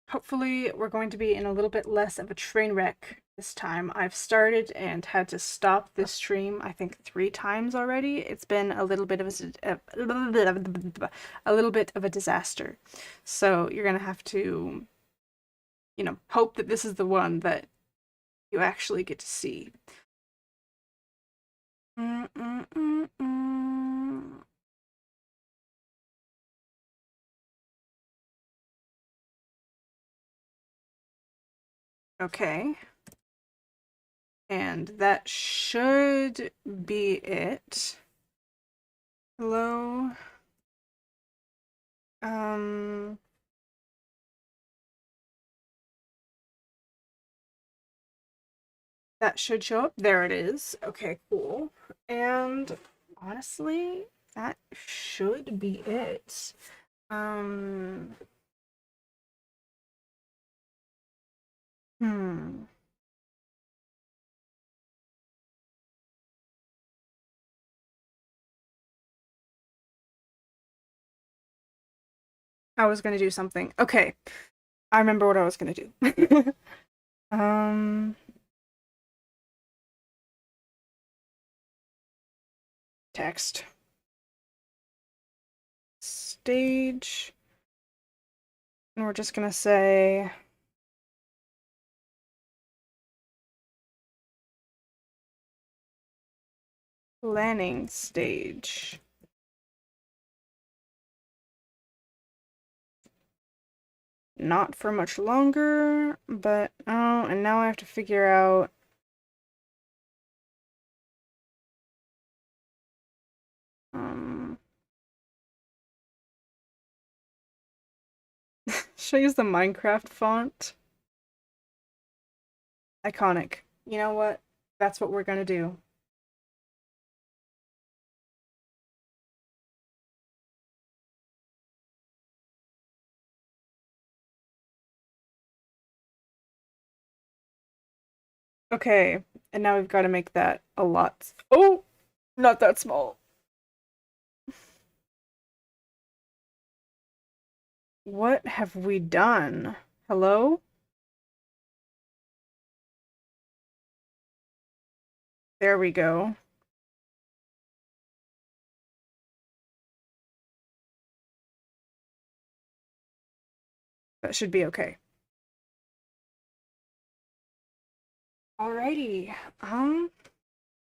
Hopefully we're going to be in a little bit less of a train wreck this time. I've started and had to stop this stream, I think 3 times already. It's been a little bit of a little bit of a disaster. So you're gonna have to, hope that this is the one that you actually get to see. Okay. And that should be it. Hello. That should show up. There it is. Okay, cool. And honestly, that should be it. Hmm. I was gonna do something. Okay. I remember what I was gonna do. Text. Stage. And we're just gonna say planning stage. Not for much longer, but oh, and now I have to figure out should I use the Minecraft font? Iconic. You know what? That's what we're gonna do. Okay, and now we've got to make that a lot. Oh, not that small. What have we done? Hello? There we go. That should be okay. Alrighty.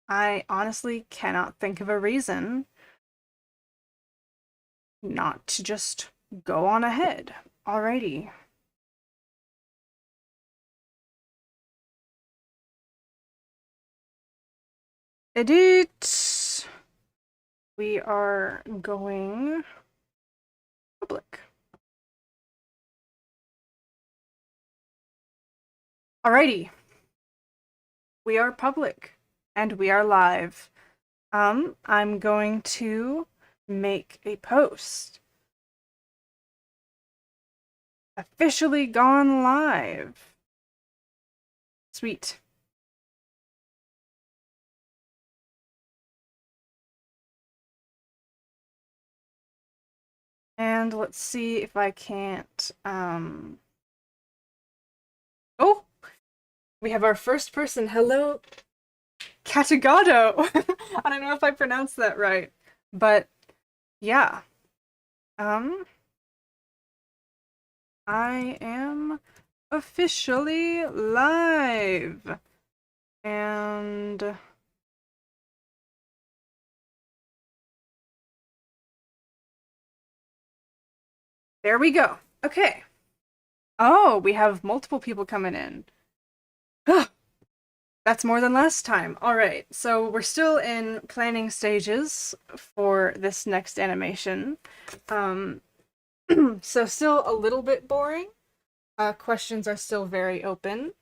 I honestly cannot think of a reason not to just go on ahead. Alrighty. Edit. We are going public. Alrighty. We are public and we are live. I'm going to make a post. Officially gone live. Sweet. And let's see if I can't, oh! We have our first person. Hello, Katagado! I don't know if I pronounced that right, but yeah. I am officially live. And there we go. Okay. Oh, we have multiple people coming in. That's more than last time. All right, so we're still in planning stages for this next animation. So still a little bit boring. Questions are still very open.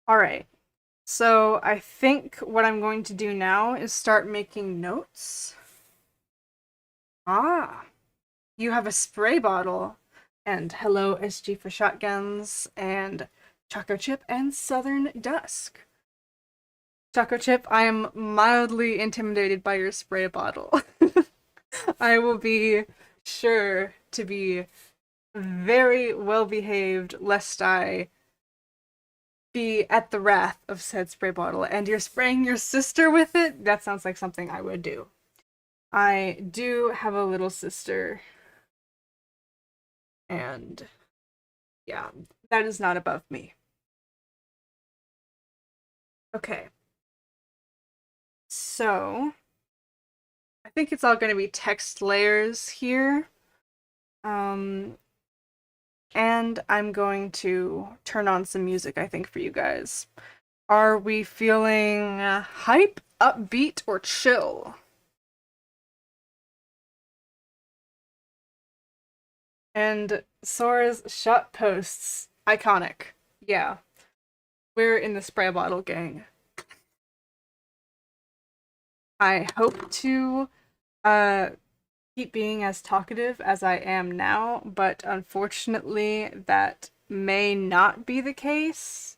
All right, so I think what I'm going to do now is start making notes. Ah, you have a spray bottle. And hello, SG for Shotguns, and Choco Chip and Southern Dusk. Choco Chip, I am mildly intimidated by your spray bottle. I will be sure to be very well behaved, lest I be at the wrath of said spray bottle. And you're spraying your sister with it? That sounds like something I would do. I do have a little sister. And yeah, that is not above me. Okay. So, I think it's all going to be text layers here. And I'm going to turn on some music, I think, for you guys. Are we feeling hype, upbeat, or chill? And Sora's shot posts. Iconic. Yeah. We're in the spray bottle gang. I hope to keep being as talkative as I am now, but unfortunately that may not be the case.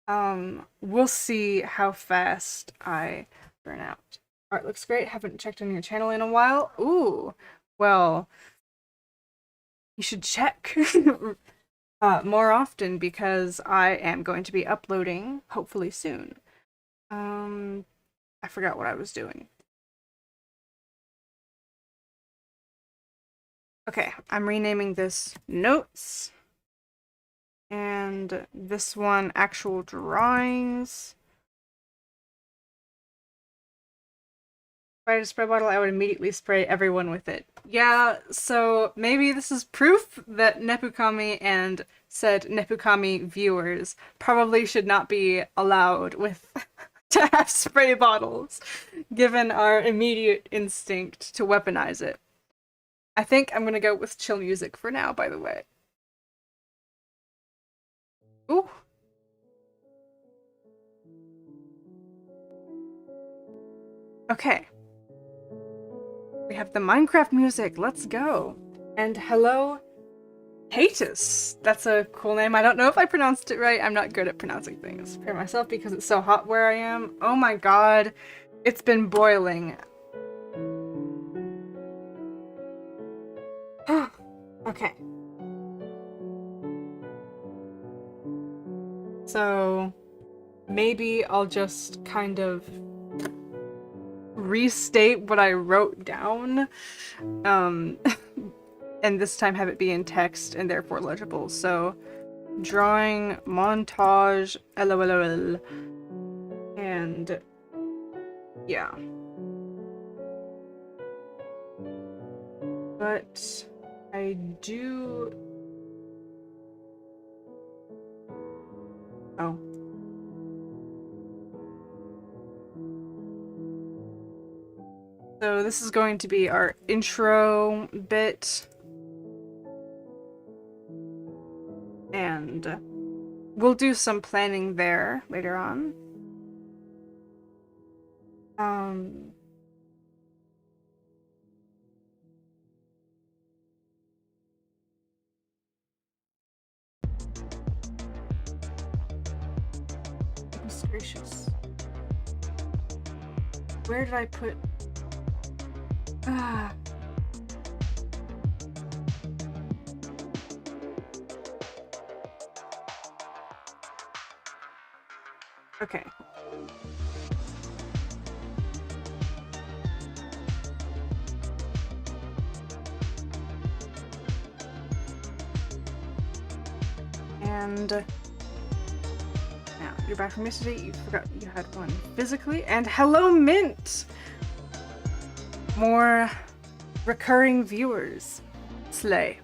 We'll see how fast I burn out. Art looks great. Haven't checked on your channel in a while. Ooh, well, you should check more often because I am going to be uploading hopefully soon. I forgot what I was doing. Okay, I'm renaming this Notes. And this one, Actual Drawings. If I had a spray bottle, I would immediately spray everyone with it. Yeah, so maybe this is proof that Nepukami and said Nepukami viewers probably should not be allowed with to have spray bottles, given our immediate instinct to weaponize it. I think I'm gonna go with chill music for now, by the way. Ooh. Okay. We have the Minecraft music. Let's go. And hello, Hatus. That's a cool name. I don't know if I pronounced it right. I'm not good at pronouncing things for myself because it's so hot where I am. Oh my god. It's been boiling. Okay. So maybe I'll just kind of restate what I wrote down, and this time have it be in text and therefore legible. So, drawing, montage, lol, and yeah. But I do... Oh. So this is going to be our intro bit. And we'll do some planning there later on. Goodness gracious. Where did I put... Ah. Okay. And now you're back from yesterday. You forgot you had one physically. And hello, Mint! More recurring viewers. Slay.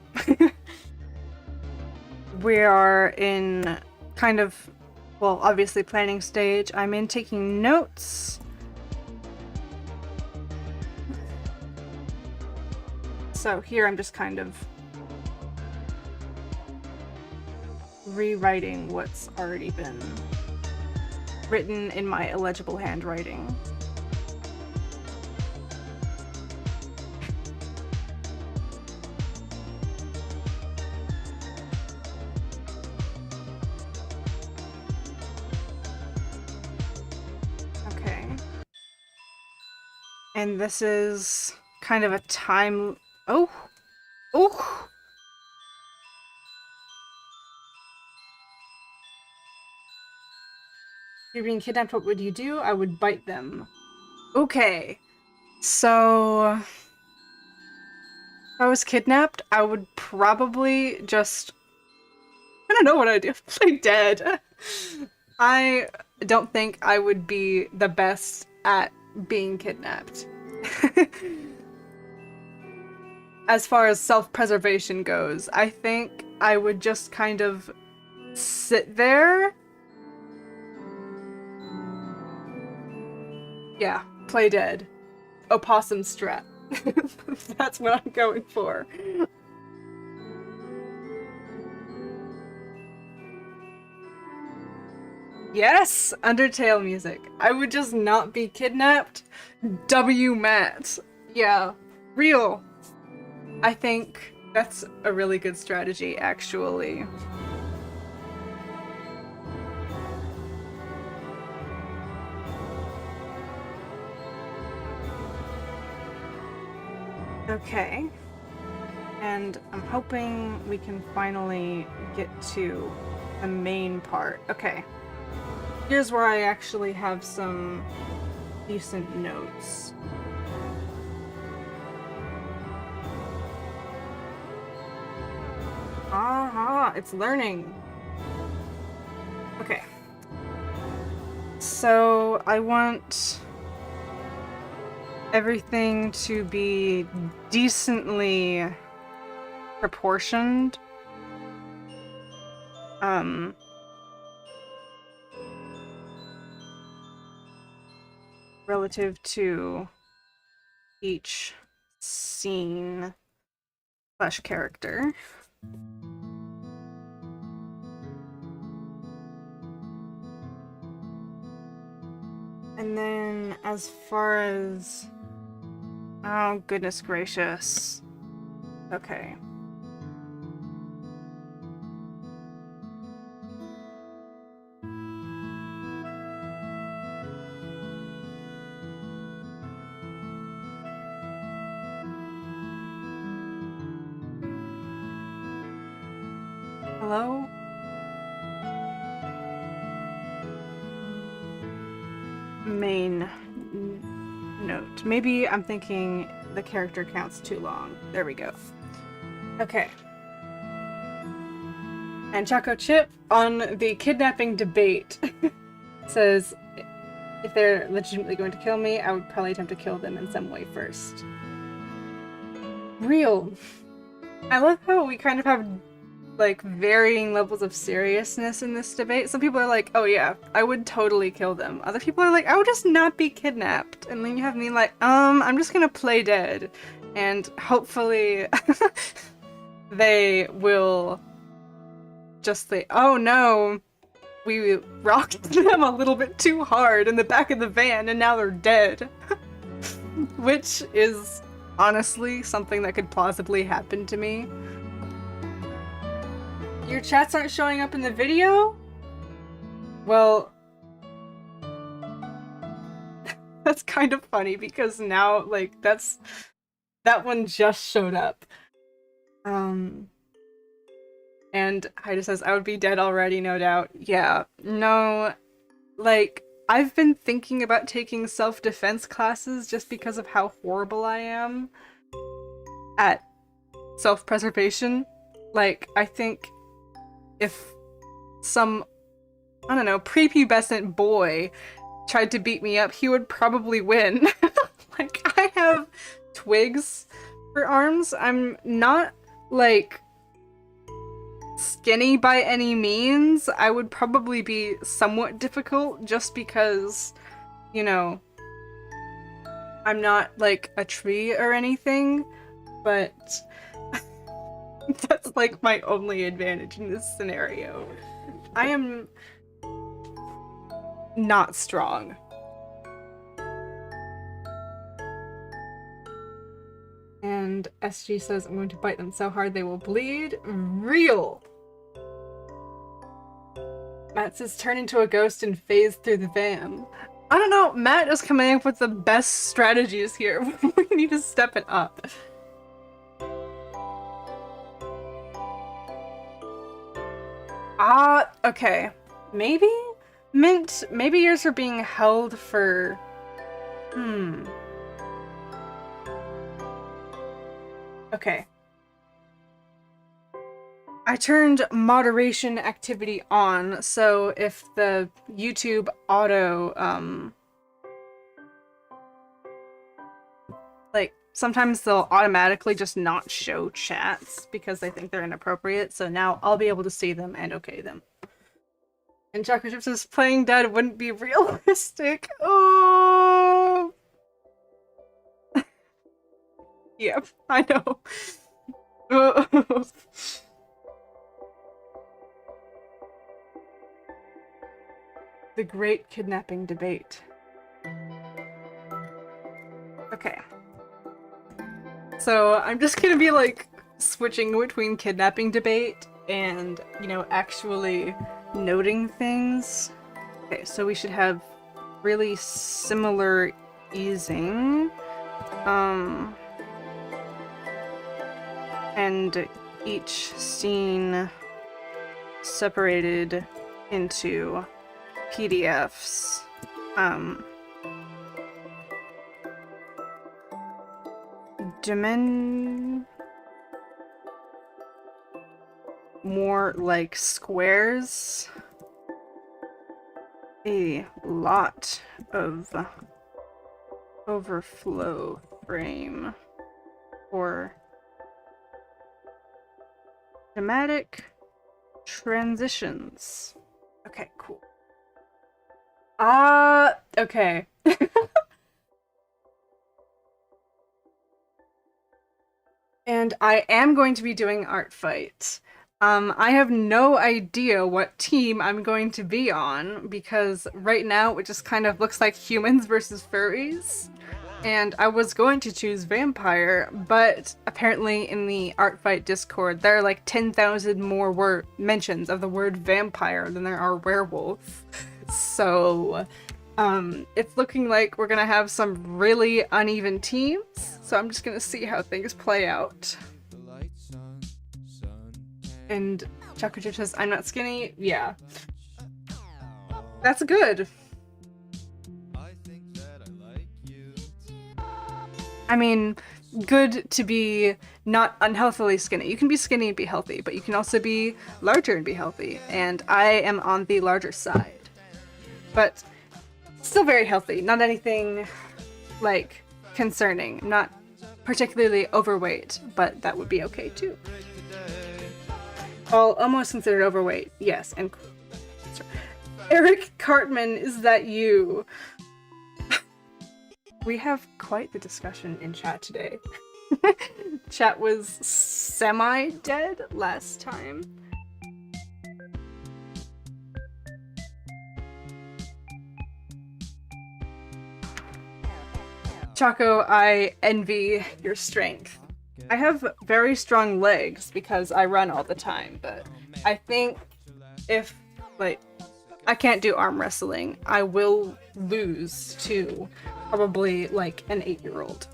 We are in kind of, well, obviously planning stage. I'm in taking notes. So here I'm just kind of rewriting what's already been written in my illegible handwriting. Okay. And this is kind of a time... Oh! Oh! If you're being kidnapped, what would you do? I would bite them. Okay. So... if I was kidnapped, I would probably just... I don't know what I'd do. Play dead. I don't think I would be the best at being kidnapped. As far as self-preservation goes, I think I would just kind of sit there. Yeah, play dead. Opossum strat. That's what I'm going for. Yes! Undertale music. I would just not be kidnapped. W Matt. Yeah. Real. I think that's a really good strategy, actually. Okay. And I'm hoping we can finally get to the main part. Okay. Here's where I actually have some decent notes. Aha, it's learning. Okay. So I want everything to be decently proportioned. Relative to each scene slash character. And then as far as... oh, goodness gracious. Okay. Hello? Main note. Maybe I'm thinking the character counts too long. There we go. Okay. And Choco Chip on the kidnapping debate says, if they're legitimately going to kill me, I would probably attempt to kill them in some way first. Real. I love how we kind of have like varying levels of seriousness in this debate. Some people are like, oh yeah, I would totally kill them. Other people are like, I would just not be kidnapped. And then you have me like, I'm just gonna play dead. And hopefully they will just say, oh no, we rocked them a little bit too hard in the back of the van and now they're dead. Which is honestly something that could plausibly happen to me. Your chats aren't showing up in the video? Well, that's kind of funny because now, like, that one just showed up. And Haida says, I would be dead already, no doubt. Yeah, no, like, I've been thinking about taking self-defense classes just because of how horrible I am at self-preservation. Like, I think if some, I don't know, prepubescent boy tried to beat me up, he would probably win. Like, I have twigs for arms. I'm not, like, skinny by any means. I would probably be somewhat difficult just because, you know, I'm not, like, a tree or anything, but that's like my only advantage in this scenario. I am not strong. And SG says, I'm going to bite them so hard they will bleed. Real! Matt says, turn into a ghost and phase through the van. I don't know, Matt is coming up with the best strategies here. We need to step it up. Ah, okay. Maybe? Mint, maybe yours are being held for... Okay. I turned moderation activity on, so if the YouTube auto, like, sometimes they'll automatically just not show chats because they think they're inappropriate, so now I'll be able to see them and okay them. And Chocolate Chips says playing dead wouldn't be realistic. Oh! Yep, I know. The great kidnapping debate. Okay. So I'm just gonna be like switching between kidnapping debate and, you know, actually noting things. Okay, so we should have really similar easing. And each scene separated into PDFs. More like squares. A lot of overflow frame for dramatic transitions. Okay, cool. Okay. And I am going to be doing art fight. I have no idea what team I'm going to be on because right now it just kind of looks like humans versus furries. And I was going to choose vampire, but apparently in the art fight Discord there are like 10,000 more mentions of the word vampire than there are werewolf. So it's looking like we're gonna have some really uneven teams, so I'm just gonna see how things play out. And Chocolate Chip says, I'm not skinny? Yeah. That's good. I mean, good to be not unhealthily skinny. You can be skinny and be healthy, but you can also be larger and be healthy, and I am on the larger side. But still very healthy, not anything, like, concerning. Not particularly overweight, but that would be okay too. Well, almost considered overweight, yes. And Eric Cartman, is that you? We have quite the discussion in chat today. Chat was semi-dead last time. Choco, I envy your strength. I have very strong legs because I run all the time, but I think if, like, I can't do arm wrestling, I will lose to probably, like, an 8-year-old.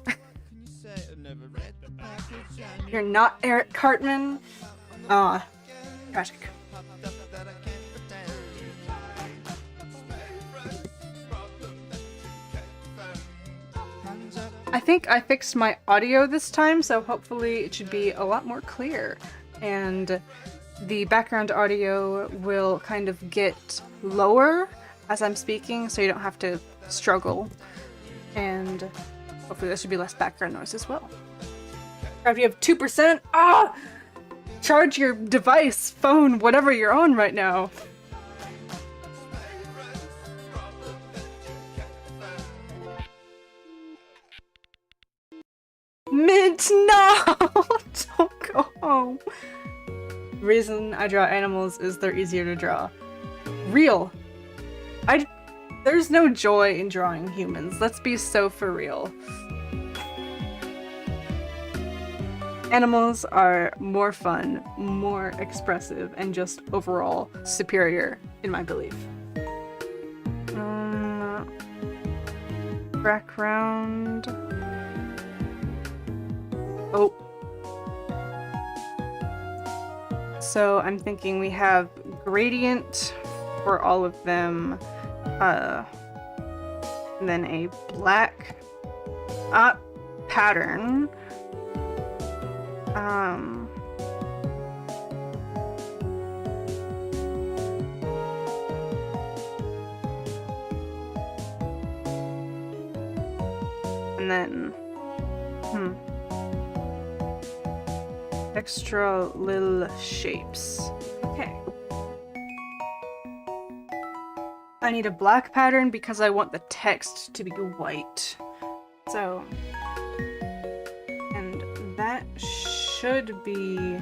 You're not Eric Cartman? Aw, tragic. I think I fixed my audio this time, so hopefully it should be a lot more clear. And the background audio will kind of get lower as I'm speaking, so you don't have to struggle. And hopefully there should be less background noise as well. If you have 2%, charge your device, phone, whatever you're on right now. Mint, no! Don't go home. The reason I draw animals is they're easier to draw. Real. There's no joy in drawing humans. Let's be so for real. Animals are more fun, more expressive, and just overall superior, in my belief. Background. Oh. So I'm thinking we have gradient for all of them, and then a black pattern. And then, extra little shapes. Okay. I need a black pattern because I want the text to be white. So, and that should be...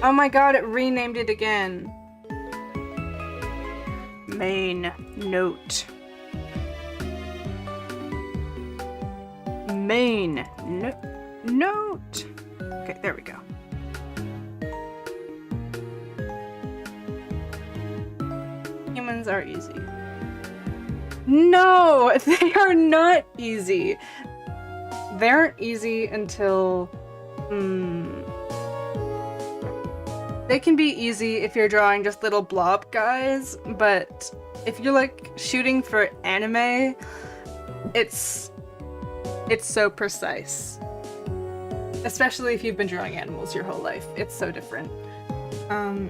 Oh my god, it renamed it again. Main note. Main note. Okay, there we go. Humans are easy. No, they are not easy. They aren't easy until... They can be easy if you're drawing just little blob guys, but if you're like shooting for anime, it's so precise. Especially if you've been drawing animals your whole life. It's so different.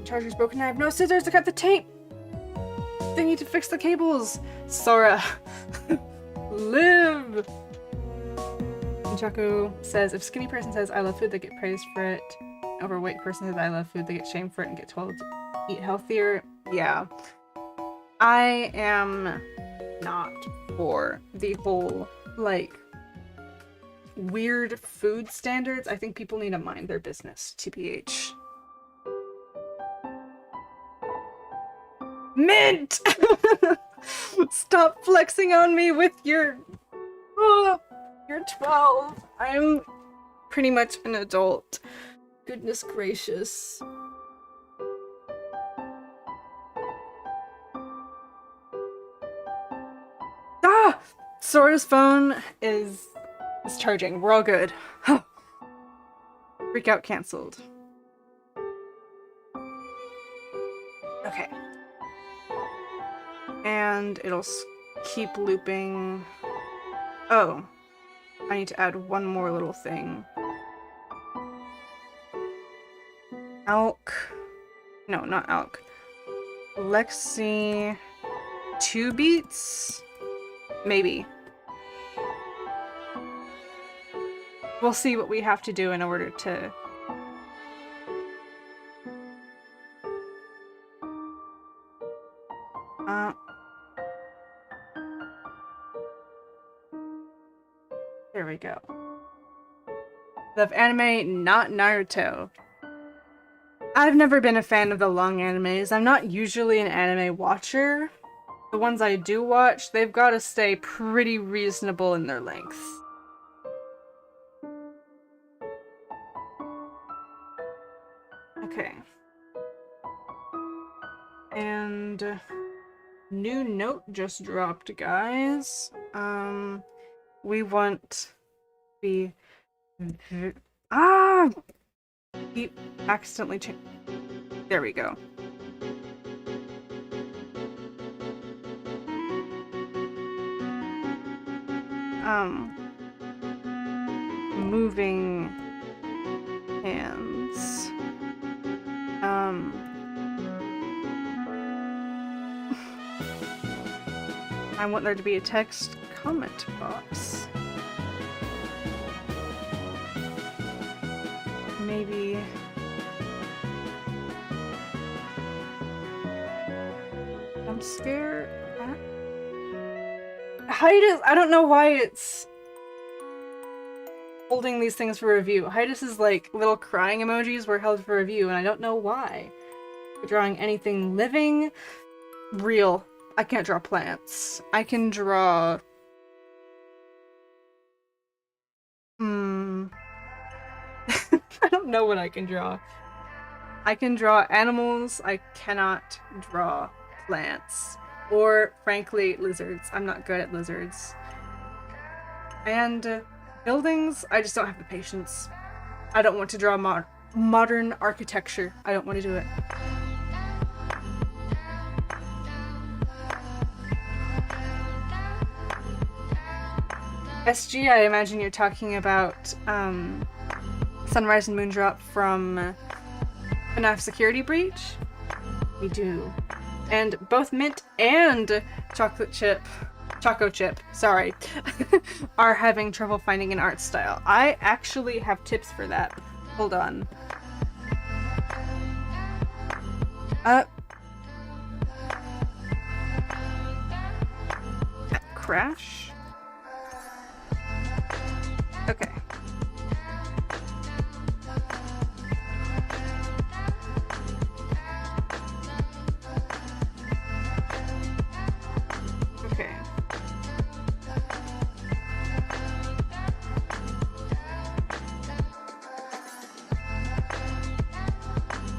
Charger's broken. I have no scissors to cut the tape! They need to fix the cables! Sora. Live! Chaco says, if skinny person says I love food, they get praised for it. Overweight person says I love food, they get shamed for it and get told to eat healthier. Yeah. I am not for the whole, like, weird food standards. I think people need to mind their business, TBH. Mint! Stop flexing on me with your... Oh, you're 12. I'm pretty much an adult. Goodness gracious. Ah! Sora's phone is charging. We're all good. Freak out cancelled. Okay. And it'll keep looping. Oh. I need to add one more little thing. Alk. No, not Alk. Lexi. 2 beats? Maybe. We'll see what we have to do in order to... There we go. Love anime, not Naruto. I've never been a fan of the long animes. I'm not usually an anime watcher. The ones I do watch, they've got to stay pretty reasonable in their length. Okay. And new note just dropped, guys. We want the keep accidentally change. There we go. Moving hands. I want there to be a text comment box. Maybe... I'm scared. Hydus, I don't know why it's holding these things for review. Hydus is like little crying emojis were held for review, and I don't know why. We're drawing anything living, real. I can't draw plants. I can draw... I don't know what I can draw. I can draw animals. I cannot draw plants. Or, frankly, lizards. I'm not good at lizards. And buildings, I just don't have the patience. I don't want to draw modern architecture. I don't want to do it. SG, I imagine you're talking about Sunrise and Moondrop from FNAF Security Breach? We do. And both Mint and Choco Chip, sorry, are having trouble finding an art style. I actually have tips for that. Hold on. Crash? Okay. Okay.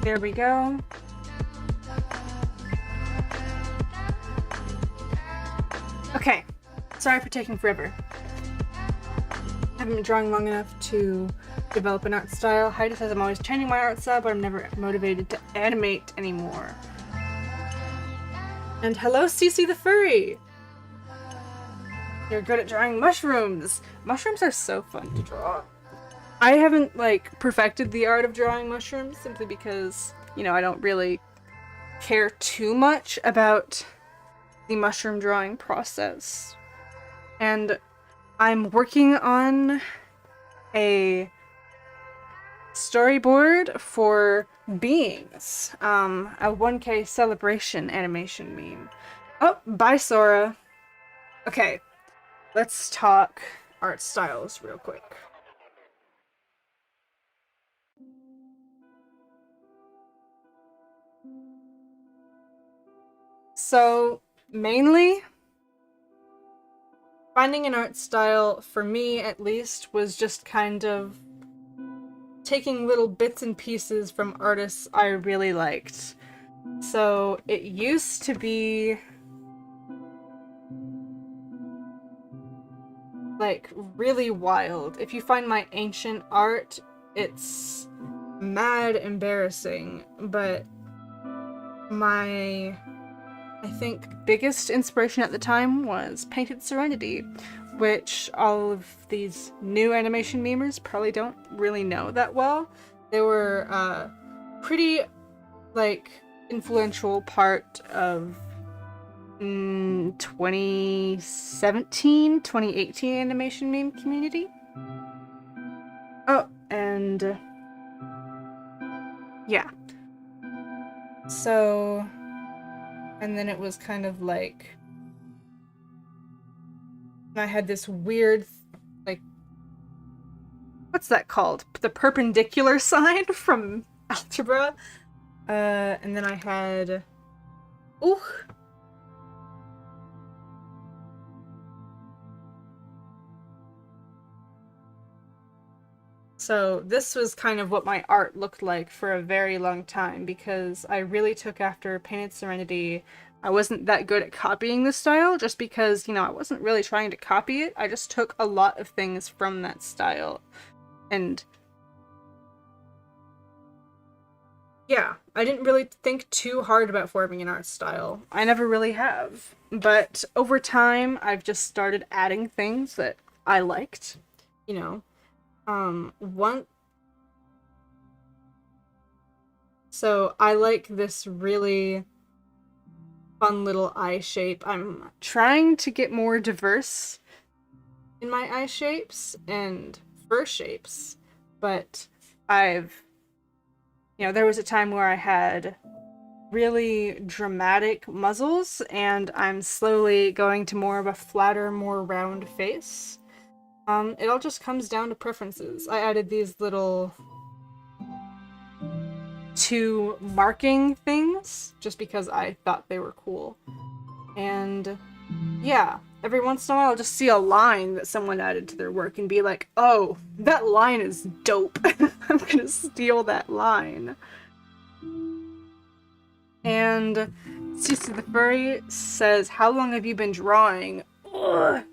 There we go. Okay. Sorry for taking forever. I haven't been drawing long enough to develop an art style. Heidi says I'm always changing my art style, but I'm never motivated to animate anymore. And hello, Cece the Furry! You're good at drawing mushrooms! Mushrooms are so fun to draw. I haven't, like, perfected the art of drawing mushrooms simply because, you know, I don't really care too much about the mushroom drawing process. And I'm working on a storyboard for Beings, a 1K celebration animation meme. Oh, bye, Sora. Okay, let's talk art styles real quick. So, mainly, finding an art style, for me at least, was just kind of taking little bits and pieces from artists I really liked. So, it used to be like really wild. If you find my ancient art, it's mad embarrassing, but my, I think, biggest inspiration at the time was Painted Serenity, which all of these new animation memers probably don't really know that well. They were a pretty, like, influential part of 2017, 2018 animation meme community. Oh, and yeah. So, and then it was kind of like, I had this weird, like, what's that called? The perpendicular sign from algebra. And then I had, ooh. So this was kind of what my art looked like for a very long time, because I really took after Painted Serenity. I wasn't that good at copying the style, just because, you know, I wasn't really trying to copy it. I just took a lot of things from that style. And yeah, I didn't really think too hard about forming an art style. I never really have. But over time, I've just started adding things that I liked, you know. So I like this really fun little eye shape. I'm trying to get more diverse in my eye shapes and fur shapes, but there was a time where I had really dramatic muzzles, and I'm slowly going to more of a flatter, more round face. It all just comes down to preferences. I added these little 2 marking things just because I thought they were cool. And yeah, every once in a while I'll just see a line that someone added to their work and be like, oh, that line is dope. I'm gonna steal that line. And Cece the Furry says, how long have you been drawing? Ugh.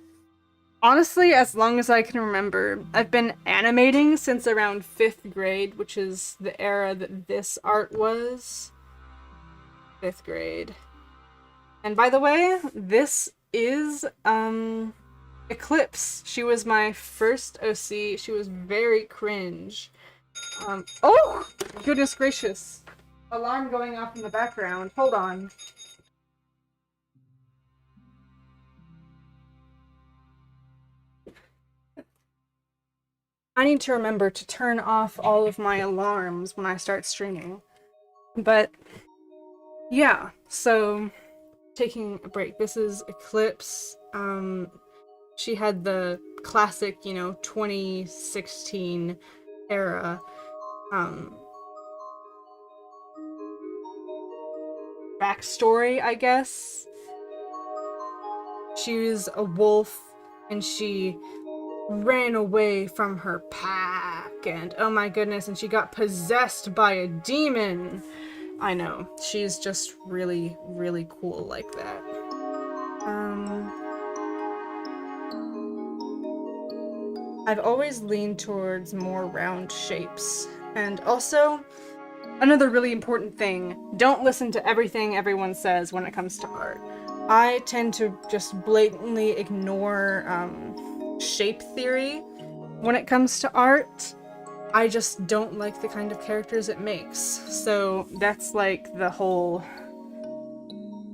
Honestly, as long as I can remember, I've been animating since around 5th grade, which is the era that this art was. 5th grade. And by the way, this is, Eclipse. She was my first OC. She was very cringe. Oh! Goodness gracious. Alarm going off in the background. Hold on. I need to remember to turn off all of my alarms when I start streaming. But, yeah, so taking a break. This is Eclipse. She had the classic, 2016 era, backstory, I guess. She was a wolf, and she ran away from her pack, and oh my goodness, and she got possessed by a demon. I know, she's just really, really cool like that. I've always leaned towards more round shapes. And also, another really important thing, don't listen to everything everyone says when it comes to art. I tend to just blatantly ignore shape theory when it comes to art. I just don't like the kind of characters it makes. So that's like the whole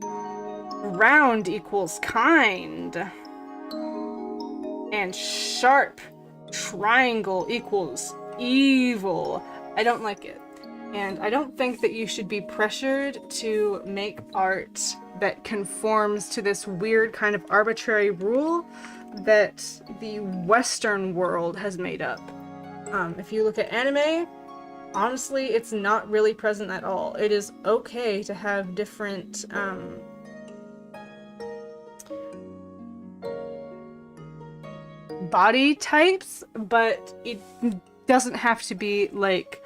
round equals kind and sharp triangle equals evil. I don't like it. And I don't think that you should be pressured to make art that conforms to this weird kind of arbitrary rule that the Western world has made up. If you look at anime, honestly, it's not really present at all. It is okay to have different, body types, but it doesn't have to be, like,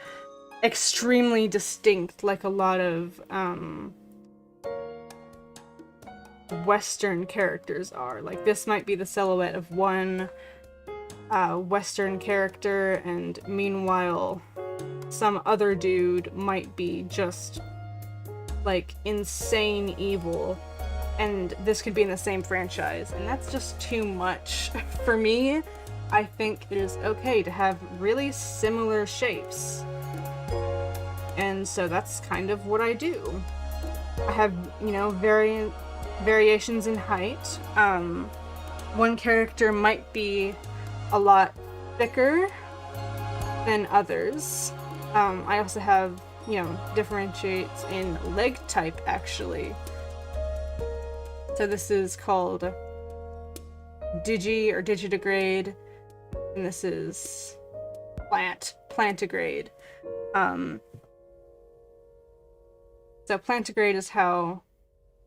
extremely distinct like a lot of, Western characters are. Like, this might be the silhouette of one Western character, and meanwhile some other dude might be just like insane evil, and this could be in the same franchise, and that's just too much for me. I think it is okay to have really similar shapes, and so that's kind of what I do. I have, variations in height. One character might be a lot thicker than others. I also have, differentiates in leg type, actually. So this is called Digi or Digitigrade, and this is Plantigrade. So Plantigrade is how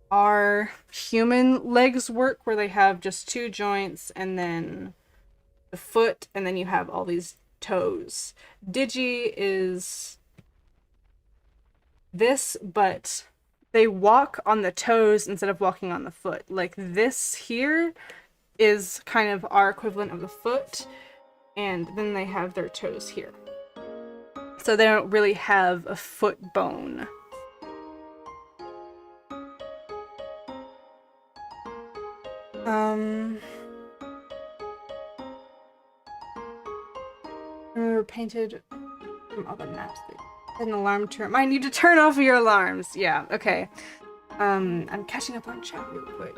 our human legs work, where they have just 2 joints and then the foot, and then you have all these toes. Digi is this, but they walk on the toes instead of walking on the foot. Like, this here is kind of our equivalent of the foot, and then they have their toes here. So they don't really have a foot bone. Remember painted from other maps. An alarm turn. I need to turn off your alarms. Yeah, okay. I'm catching up on chat real quick.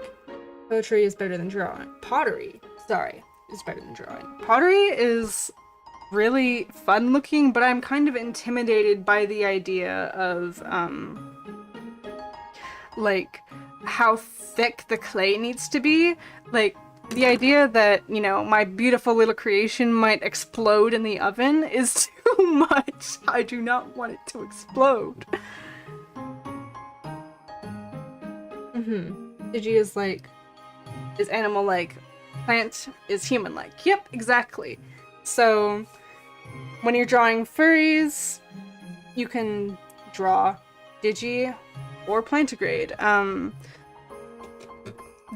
Poetry is better than drawing. Pottery, sorry, is better than drawing. Pottery is really fun looking, but I'm kind of intimidated by the idea of, like, how thick the clay needs to be. Like, the idea that, my beautiful little creation might explode in the oven is too much. I do not want it to explode. Digi is like, is animal-like, plant is human-like. Yep, exactly. So, when you're drawing furries, you can draw Digi or Plantigrade.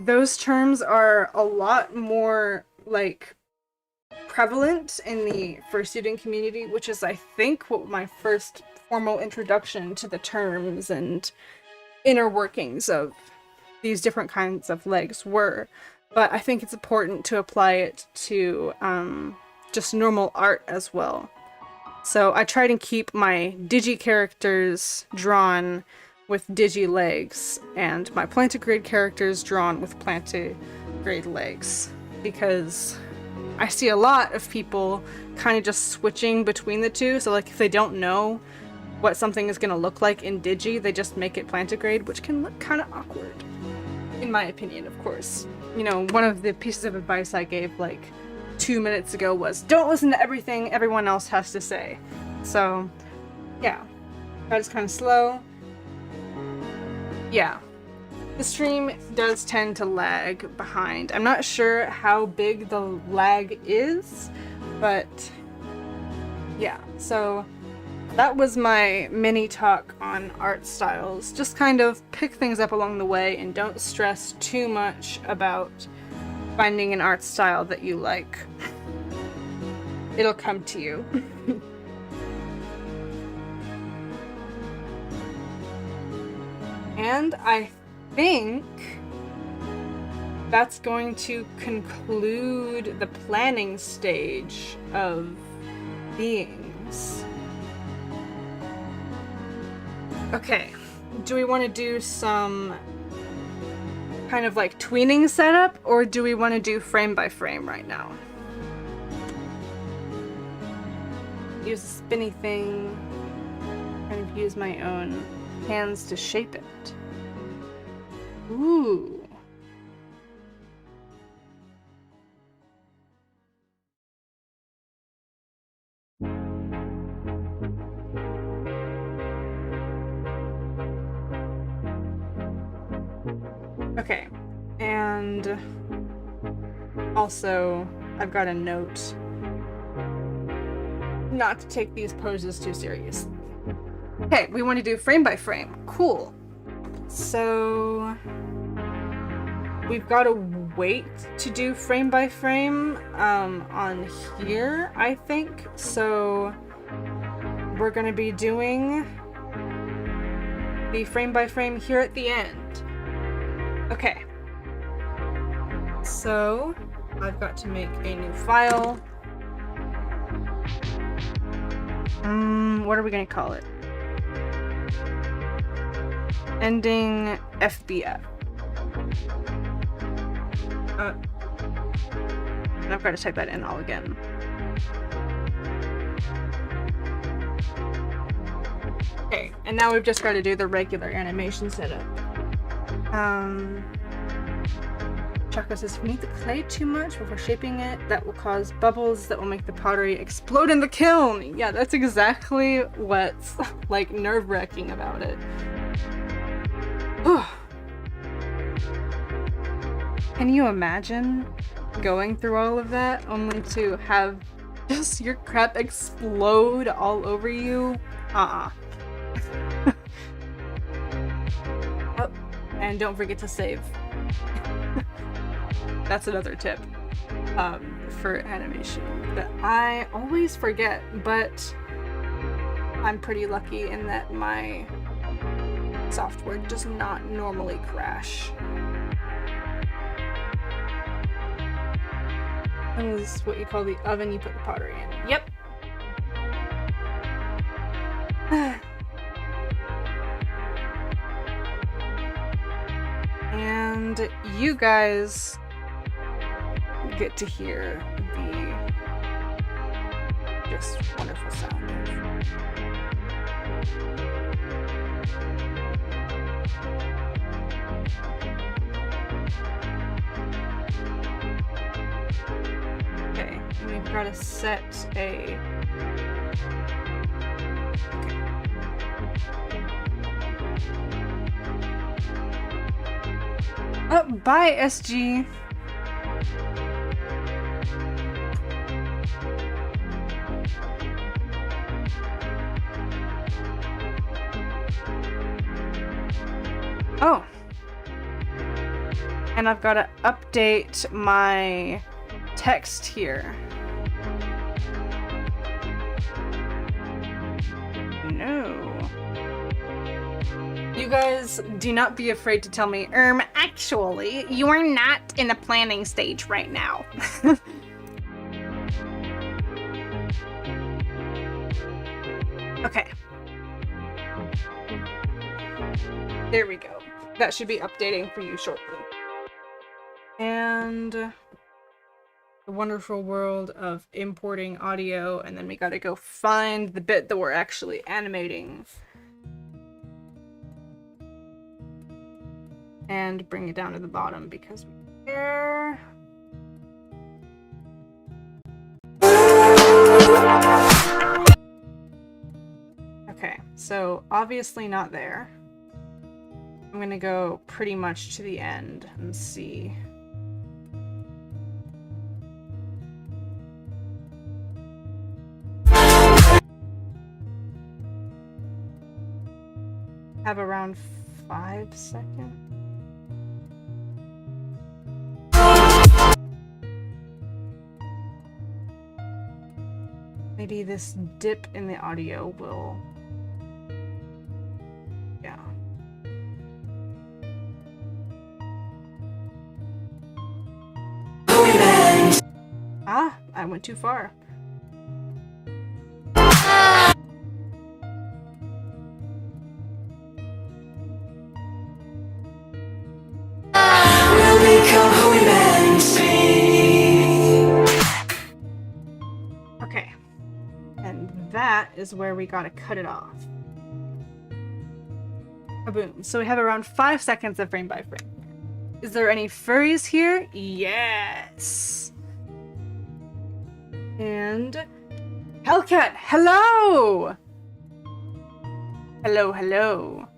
Those terms are a lot more, like prevalent in the fursuiting community, which is I think what my first formal introduction to the terms and inner workings of these different kinds of legs were. But I think it's important to apply it to just normal art as well. So I try to keep my digi characters drawn with digi legs and my plantigrade characters drawn with plantigrade legs, because I see a lot of people kind of just switching between the two. So like if they don't know what something is going to look like in digi, they just make it plantigrade, which can look kind of awkward, in my opinion, of course. You know, one of the pieces of advice I gave like 2 minutes ago was don't listen to everything everyone else has to say. So yeah, that is kind of slow. Yeah, the stream does tend to lag behind. I'm not sure how big the lag is, but yeah, so that was my mini talk on art styles. Just kind of pick things up along the way and don't stress too much about finding an art style that you like. It'll come to you. And I think that's going to conclude the planning stage of beings. Okay, do we want to do some kind of like tweening setup, or do we want to do frame by frame right now? Use a spinny thing, kind of use my own hands to shape it. Ooh. Okay, and also I've got a note not to take these poses too serious. Okay, we want to do frame by frame. Cool. So we've got to wait to do frame by frame on here, I think. So we're going to be doing the frame by frame here at the end. Okay, so I've got to make a new file. What are we going to call it? Ending FBF. And I've got to type that in all again. Okay, and now we've just got to do the regular animation setup. Choco says, if we need the clay too much before shaping it, that will cause bubbles that will make the pottery explode in the kiln. Yeah, that's exactly what's like nerve-wracking about it. Can you imagine going through all of that only to have just your crap explode all over you? Oh, and don't forget to save. That's another tip for animation that I always forget, but I'm pretty lucky in that my software does not normally crash. That is what you call the oven you put the pottery in. Yep. And you guys get to hear the just wonderful sound of okay, we've got to set a oh, bye SG. Oh, and I've got to update my text here? No. You guys, do not be afraid to tell me, actually, you are not in the planning stage right now. Okay. There we go. That should be updating for you shortly. And the wonderful world of importing audio, and then we gotta go find the bit that we're actually animating. And bring it down to the bottom because we care. Okay, so obviously not there. I'm gonna go pretty much to the end and see. Have around 5 seconds. Maybe this dip in the audio will... Yeah. Ah, I went too far. Okay. And that is where we gotta cut it off. Boom. So we have around 5 seconds of frame by frame. Is there any furries here? Yes! And... Hellcat, hello! Hello, hello.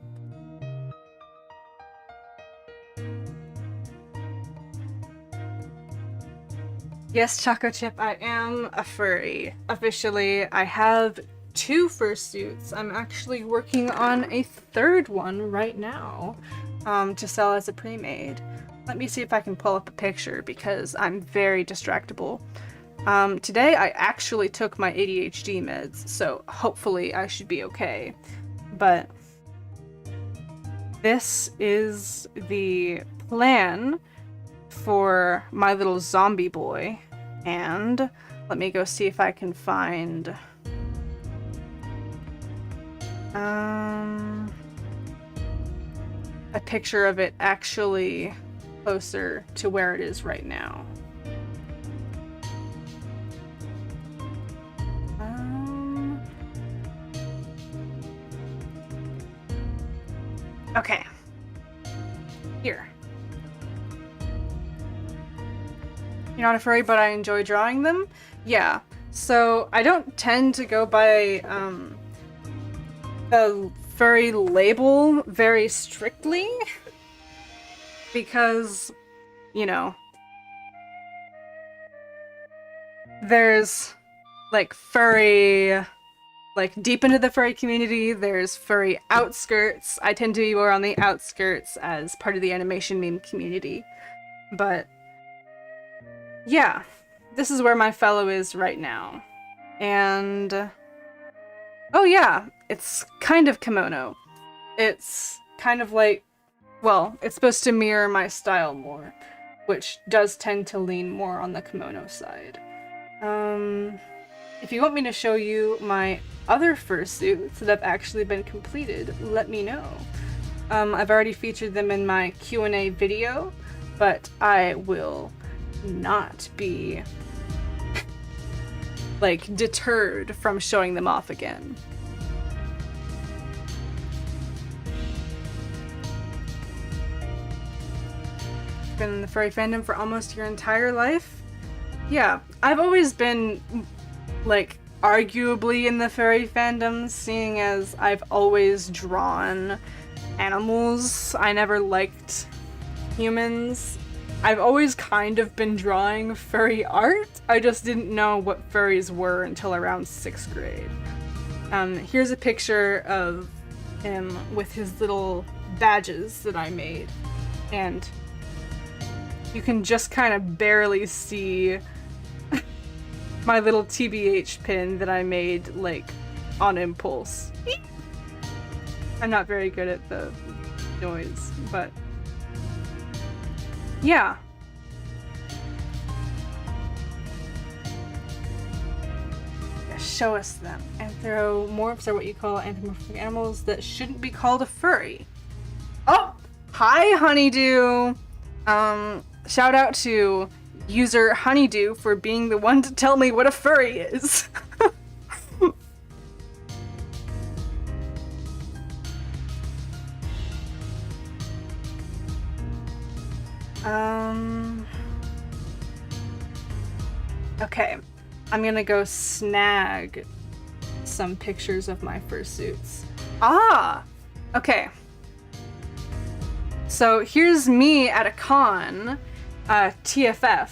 Yes, Choco Chip, I am a furry. Officially, I have 2 fursuits. I'm actually working on a 3rd one right now to sell as a pre-made. Let me see if I can pull up a picture because I'm very distractible. Today I actually took my ADHD meds, so hopefully I should be okay. But this is the plan for my little zombie boy, and let me go see if I can find a picture of it actually closer to where it is right now. Okay. Here. You're not a furry, but I enjoy drawing them? Yeah. So, I don't tend to go by, the furry label very strictly. Because, you know, there's, like, furry... Like, deep into the furry community, there's furry outskirts. I tend to be more on the outskirts as part of the animation meme community. But, yeah, this is where my fellow is right now. And, oh yeah, it's kind of kimono. It's kind of like, well, it's supposed to mirror my style more, which does tend to lean more on the kimono side. If you want me to show you my other fursuits that have actually been completed, let me know. I've already featured them in my Q&A video, but I will not be like deterred from showing them off again. Been in the furry fandom for almost your entire life? Yeah, I've always been like arguably in the furry fandom, seeing as I've always drawn animals. I never liked humans. I've always kind of been drawing furry art. I just didn't know what furries were until around 6th grade. Here's a picture of him with his little badges that I made. And you can just kind of barely see my little TBH pin that I made, like, on impulse. I'm not very good at the noise, but yeah. Show us them. Anthropomorphs are what you call anthropomorphic animals that shouldn't be called a furry. Oh! Hi, Honeydew! Shout out to user Honeydew for being the one to tell me what a furry is. Okay. I'm gonna go snag some pictures of my fursuits. Ah! Okay. So here's me at a con, TFF.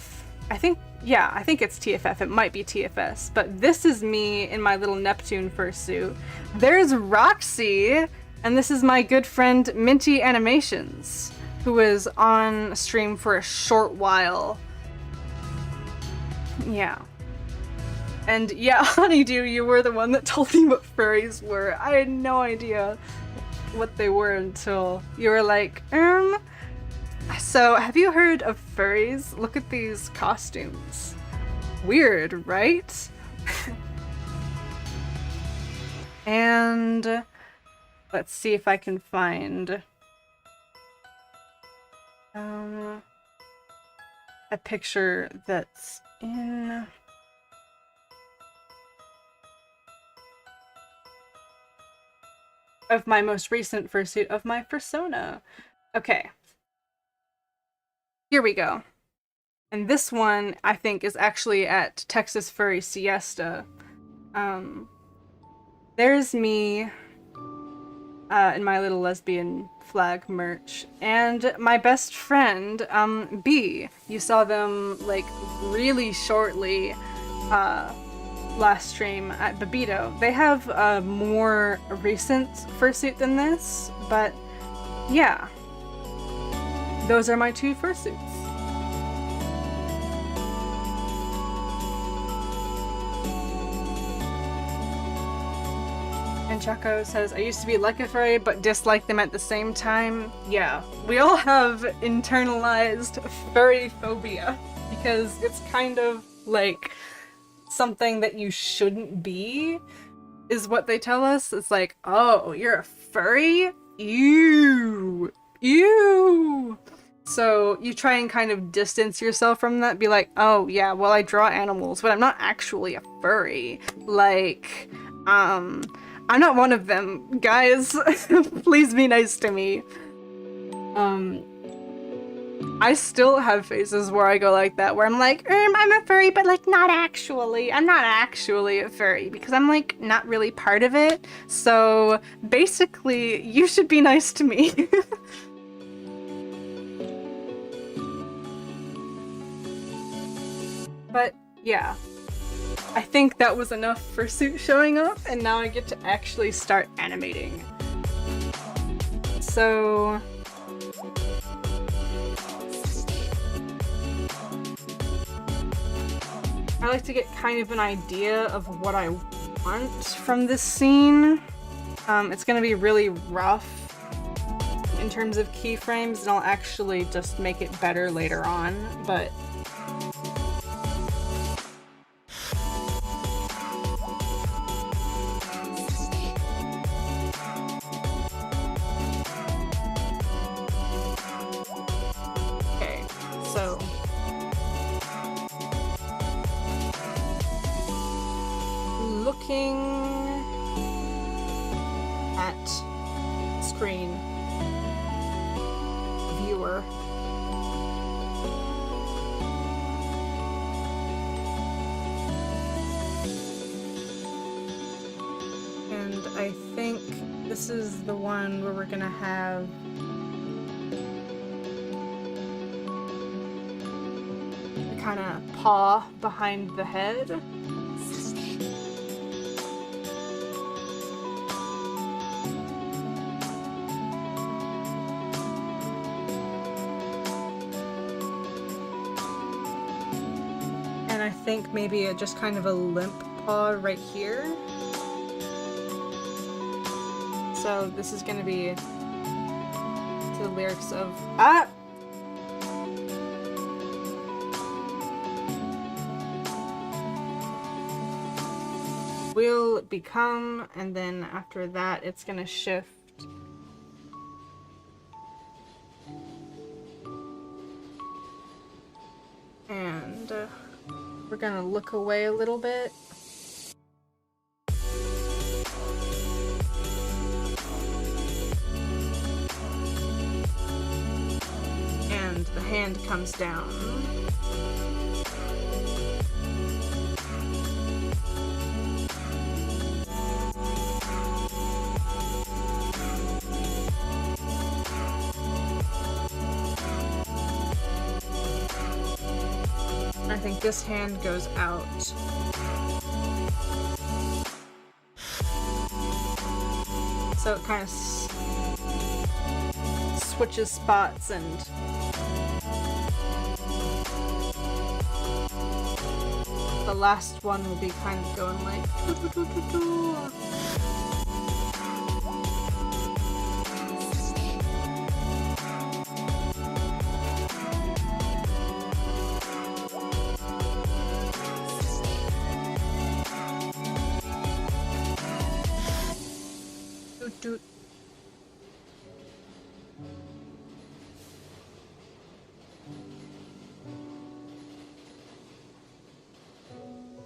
I think it's TFF. It might be TFS. But this is me in my little Neptune fursuit. There's Roxy, and this is my good friend Minty Animations, who was on stream for a short while. Yeah. And yeah, Honeydew, you were the one that told me what furries were. I had no idea what they were until you were like, so have you heard of furries? Look at these costumes. Weird, right? And let's see if I can find a picture that's in of my most recent fursuit of my fursona. Okay. Here we go. And this one, I think, is actually at Texas Furry Siesta. There's me in my little lesbian flag merch. And my best friend, B. You saw them, like, really shortly last stream at Babito. They have a more recent fursuit than this, but yeah. Those are my two fursuits. And Chaco says, I used to be like a furry, but dislike them at the same time. Yeah, we all have internalized furry phobia, because it's kind of like something that you shouldn't be, is what they tell us. It's like, oh, you're a furry? Ew. Ew. So you try and kind of distance yourself from that, be like, oh yeah, well I draw animals, but I'm not actually a furry. Like, I'm not one of them, guys. Please be nice to me. I still have phases where I go like that, where I'm like, I'm a furry, but like not actually. I'm not actually a furry because I'm like not really part of it. So basically, you should be nice to me. But yeah, I think that was enough fursuit showing up, and now I get to actually start animating. So I like to get kind of an idea of what I want from this scene. It's gonna be really rough in terms of keyframes, and I'll actually just make it better later on, but okay, so looking at screen viewer. And I think this is the one where we're gonna have the kind of paw behind the head. I think maybe just kind of a limp paw right here. So this is gonna be to the lyrics of will become, and then after that it's gonna shift. And we're gonna look away a little bit. And the hand comes down. I think this hand goes out. So it kind of switches spots, and the last one will be kind of going like doot.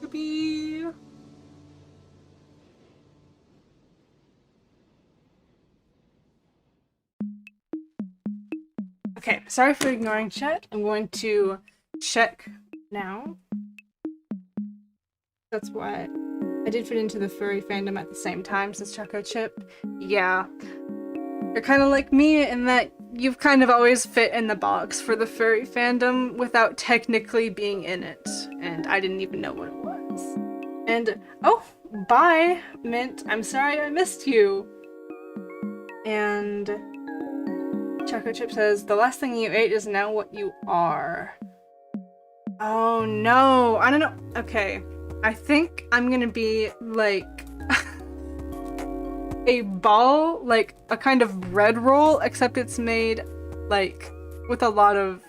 Doopy. Okay, sorry for ignoring chat. I'm going to check now. That's why I did fit into the furry fandom at the same time, says Choco Chip. Yeah. You're kind of like me in that you've kind of always fit in the box for the furry fandom without technically being in it. And I didn't even know what it was. And, oh, bye, Mint. I'm sorry I missed you. And Choco Chip says, the last thing you ate is now what you are. Oh no, I don't know. Okay. I think I'm gonna be like a ball, like a kind of bread roll, except it's made like with a lot of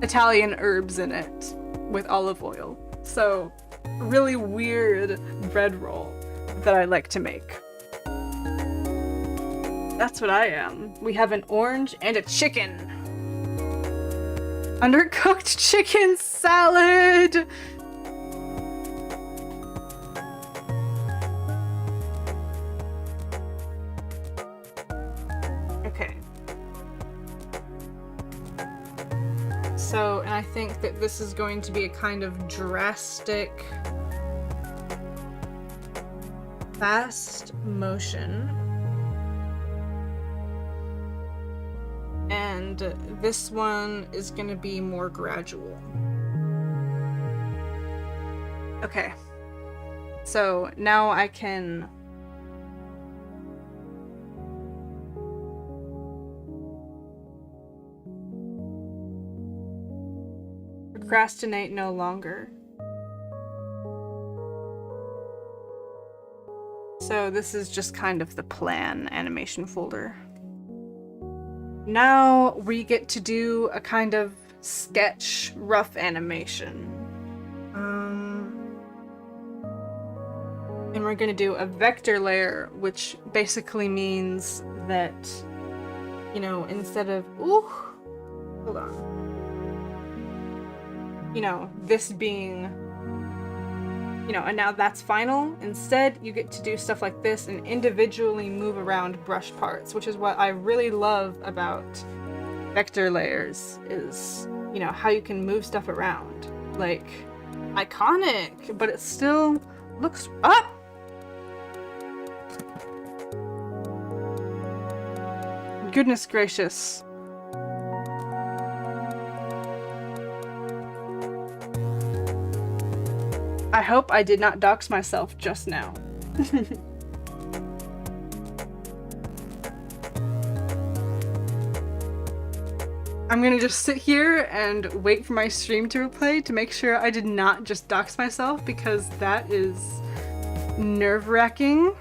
Italian herbs in it with olive oil. So really weird bread roll that I like to make. That's what I am. We have an orange and a chicken. Undercooked chicken salad! So, and I think that this is going to be a kind of drastic, fast motion. And this one is going to be more gradual. Okay. So now I can procrastinate no longer. So this is just kind of the plan animation folder. Now we get to do a kind of sketch rough animation. And we're gonna do a vector layer, which basically means that, you know, instead of, ooh, hold on. You know, this being, you know, and now that's final. Instead, you get to do stuff like this and individually move around brush parts, which is what I really love about vector layers is, you know, how you can move stuff around. Like, iconic, but it still looks up. Goodness gracious. I hope I did not dox myself just now. I'm gonna just sit here and wait for my stream to replay to make sure I did not just dox myself, because that is nerve-wracking.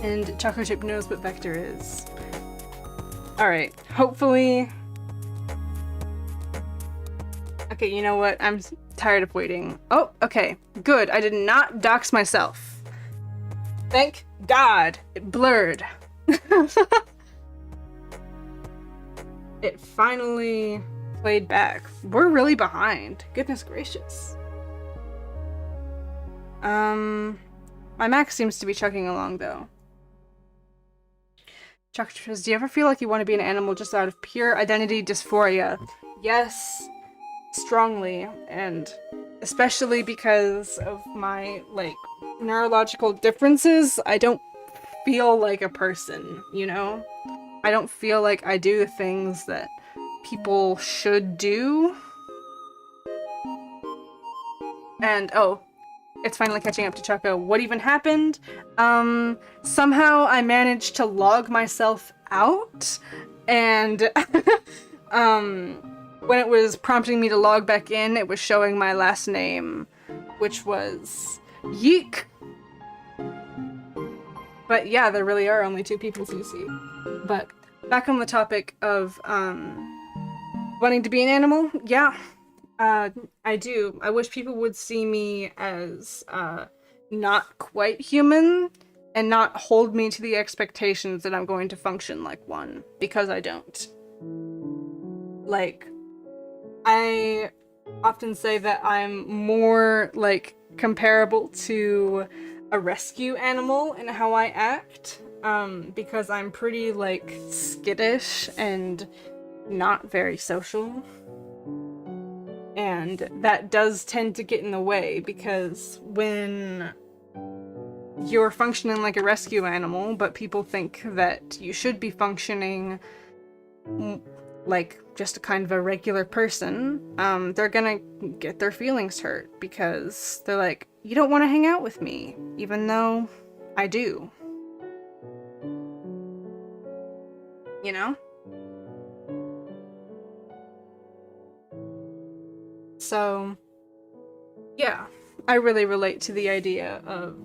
And Chocolate Chip knows what Vector is. Alright, hopefully... Okay, you know what? I'm tired of waiting. Oh, okay. Good. I did not dox myself. Thank God. It blurred. It finally played back. We're really behind. Goodness gracious. My Mac seems to be chugging along, though. Chocolate says, do you ever feel like you want to be an animal just out of pure identity dysphoria? Yes. Strongly, and especially because of my, like, neurological differences, I don't feel like a person, you know? I don't feel like I do the things that people should do. And, oh, it's finally catching up to Choco. What even happened? Somehow I managed to log myself out, and, when it was prompting me to log back in, it was showing my last name, which was Yeek. But yeah, there really are only 2 people, CC. But back on the topic of wanting to be an animal, yeah, I do. I wish people would see me as not quite human and not hold me to the expectations that I'm going to function like one, because I don't. Like, I often say that I'm more, like, comparable to a rescue animal in how I act, because I'm pretty, like, skittish and not very social. And that does tend to get in the way, because when you're functioning like a rescue animal, but people think that you should be functioning like just a kind of a regular person, they're gonna get their feelings hurt because they're like, you don't want to hang out with me, even though I do. You know? So, yeah, I really relate to the idea of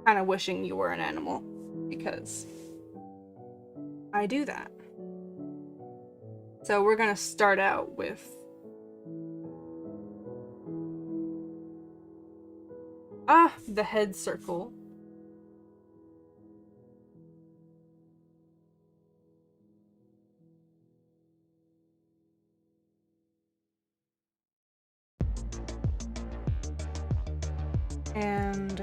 kind of wishing you were an animal, because I do that. So we're gonna start out with the head circle. And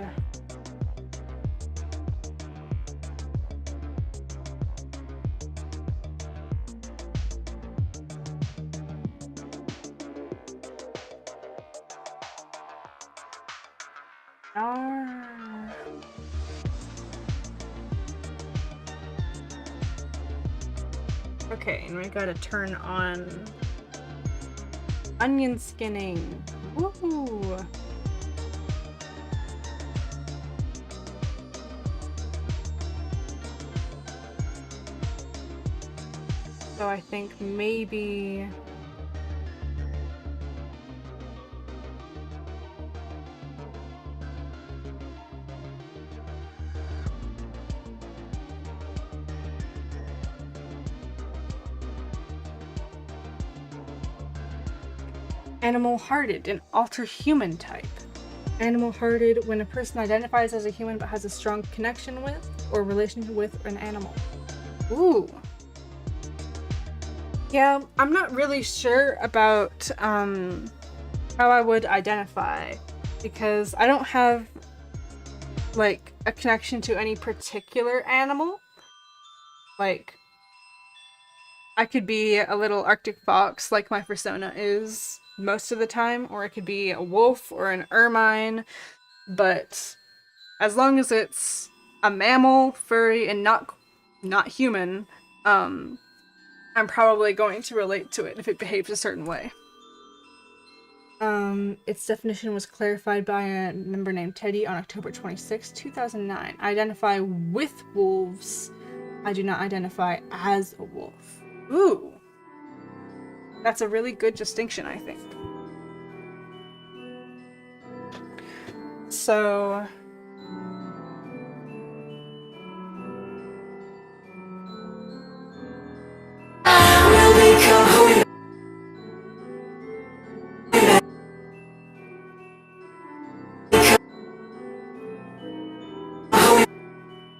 okay, and we gotta turn on onion skinning. Woo! So I think maybe animal-hearted, an alter-human type. Animal-hearted when a person identifies as a human but has a strong connection with or relation with an animal. Ooh. Yeah, I'm not really sure about how I would identify, because I don't have like a connection to any particular animal. Like, I could be a little Arctic fox like my persona is most of the time, or I could be a wolf or an ermine, but as long as it's a mammal, furry, and not human, I'm probably going to relate to it if it behaves a certain way. Its definition was clarified by a member named Teddy on October 26, 2009. I identify with wolves. I do not identify as a wolf. Ooh. That's a really good distinction, I think. So...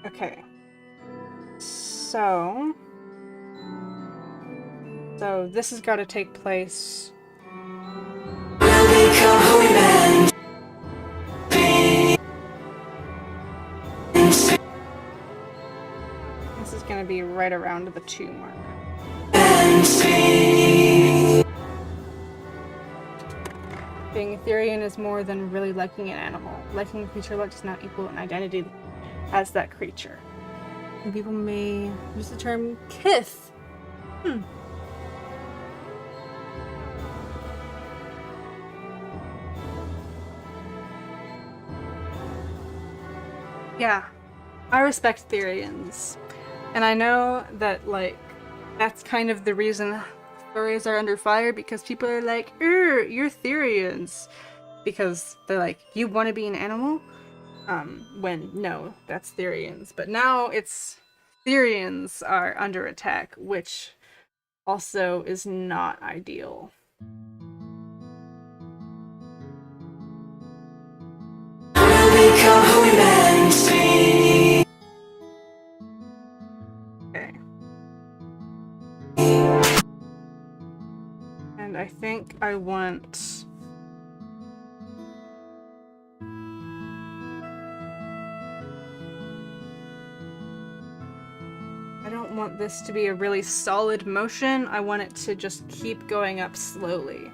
Okay. So this has got to take place. This is going to be right around the 2 mark. Being Etherian is more than really liking an animal. Liking a creature does not equal an identity as that creature. And people may use the term kith. Yeah, I respect Therians. And I know that, like, that's kind of the reason stories are under fire, because people are like, you're Therians. Because they're like, you want to be an animal? When no, that's Therians. But now it's Therians are under attack, which also is not ideal. Okay. And I think I want... I don't want this to be a really solid motion. I want it to just keep going up slowly.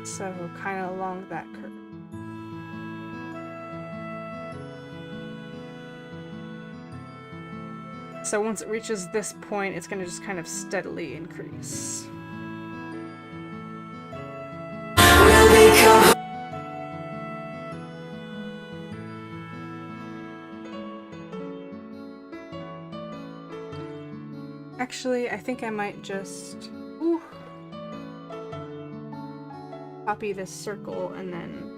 So kind of along that curve. So once it reaches this point, it's going to just kind of steadily increase. Actually, I think I might just copy this circle and then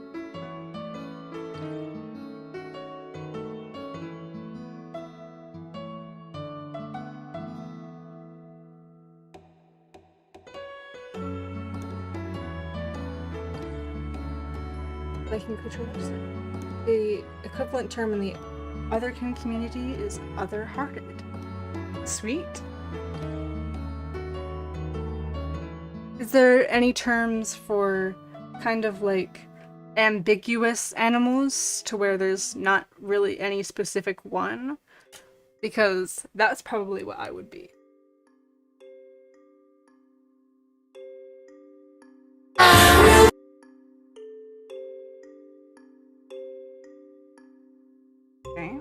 liking creatures. The equivalent term in the Otherkin community is other-hearted. Sweet. Is there any terms for kind of like ambiguous animals to where there's not really any specific one? Because that's probably what I would be. Okay.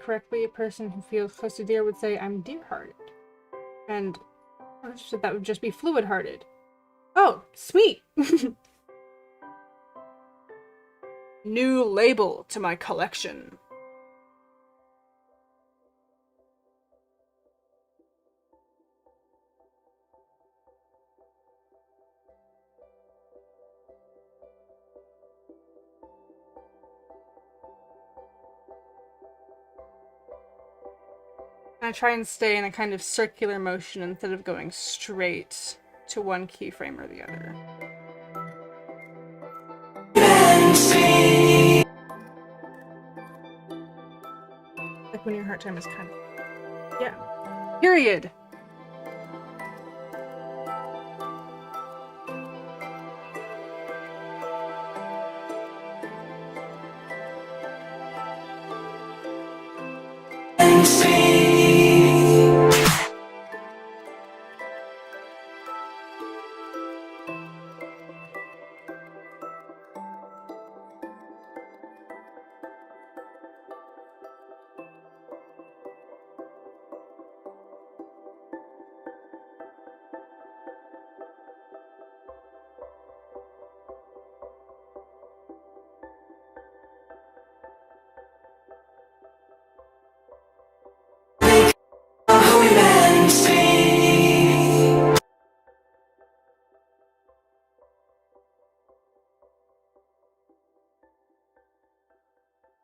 correctly, a person who feels close to deer would say, I'm deer-hearted. And so that would just be fluid-hearted. Oh, sweet! New label to my collection. I try and stay in a kind of circular motion instead of going straight to one keyframe or the other. Like when your heart time is kind of... Yeah. Period!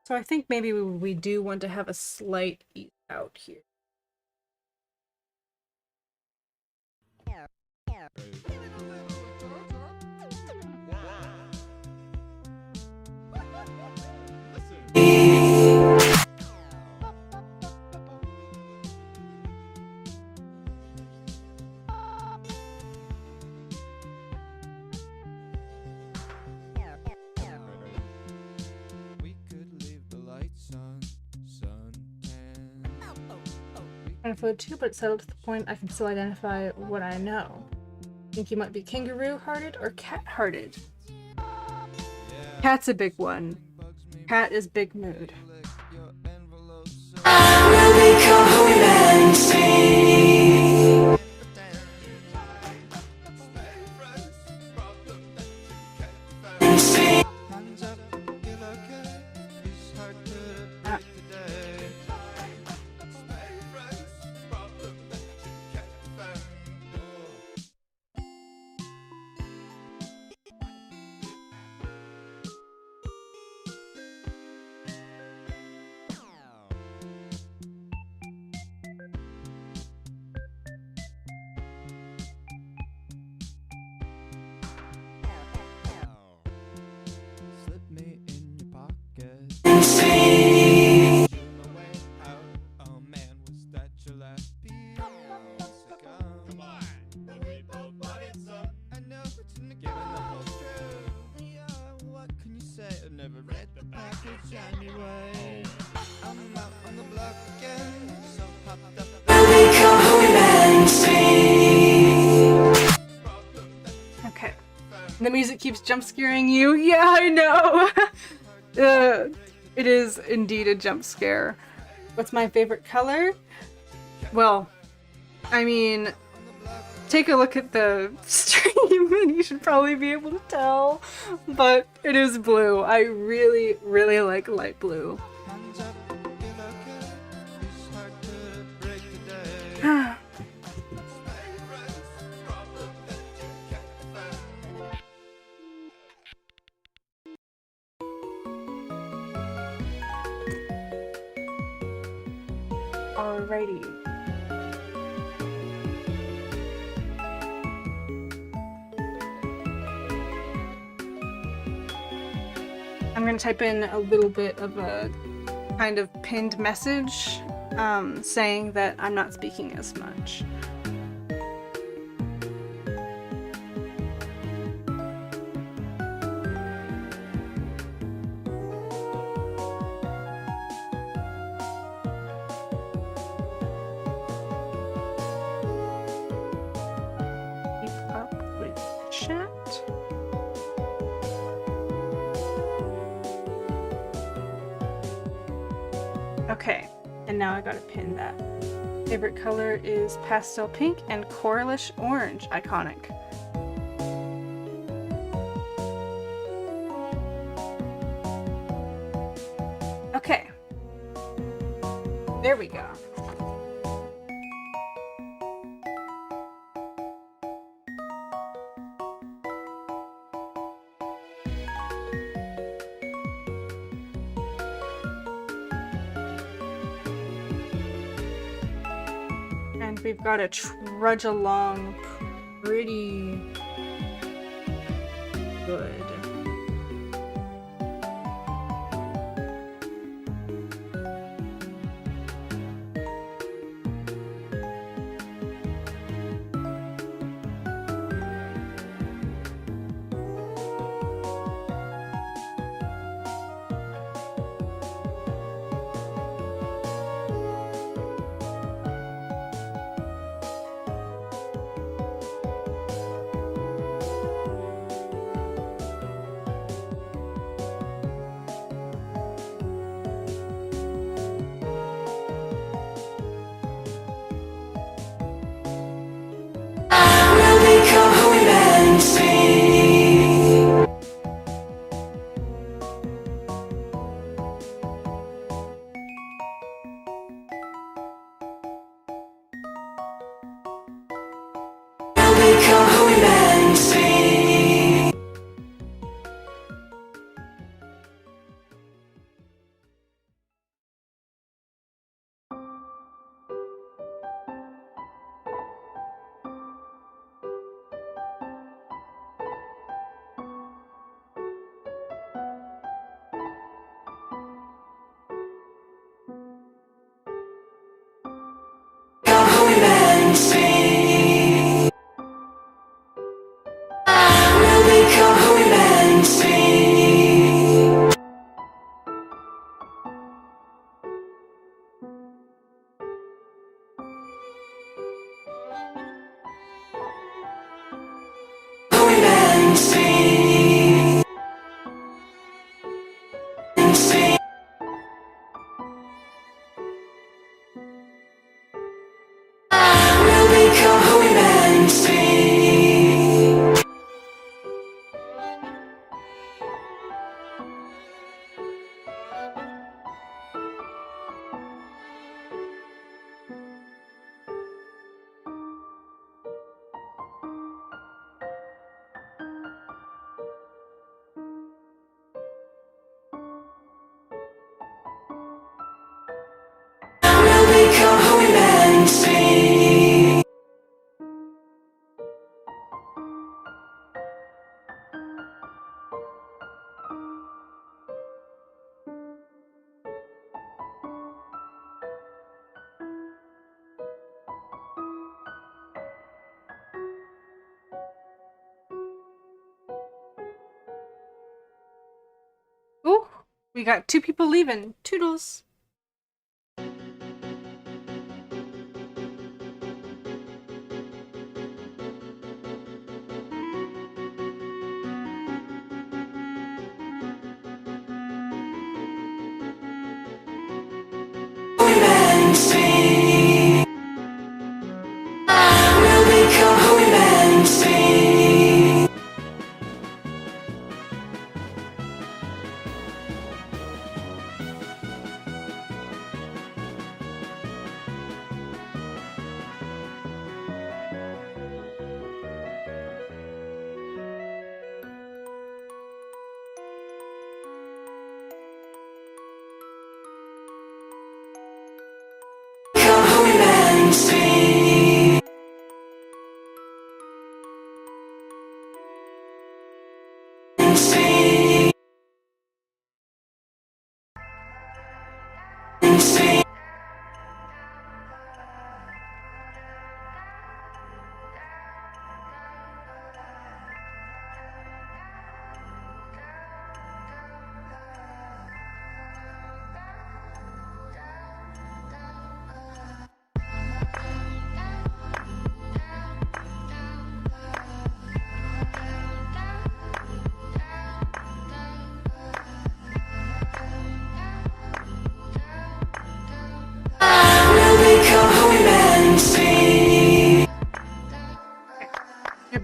So I think maybe we do want to have a slight ease out here. Kind of fluid too, but it's settled to the point I can still identify what I know. Think you might be kangaroo-hearted or cat-hearted? Cat's a big one. Cat is big mood. Okay. The music keeps jump scaring you. Yeah, I know. It is indeed a jump scare. What's my favorite color? Well, I mean, take a look at the stream and you should probably be able to tell, but it is blue. I really, really like light blue. Alrighty. I'm going to type in a little bit of a kind of pinned message saying that I'm not speaking as much. Okay, And now I gotta pin that. Favorite color is pastel pink and coralish orange. Iconic. Okay. There we go. And we've got to trudge along pretty good. Ooh, we got 2 people leaving. Toodles.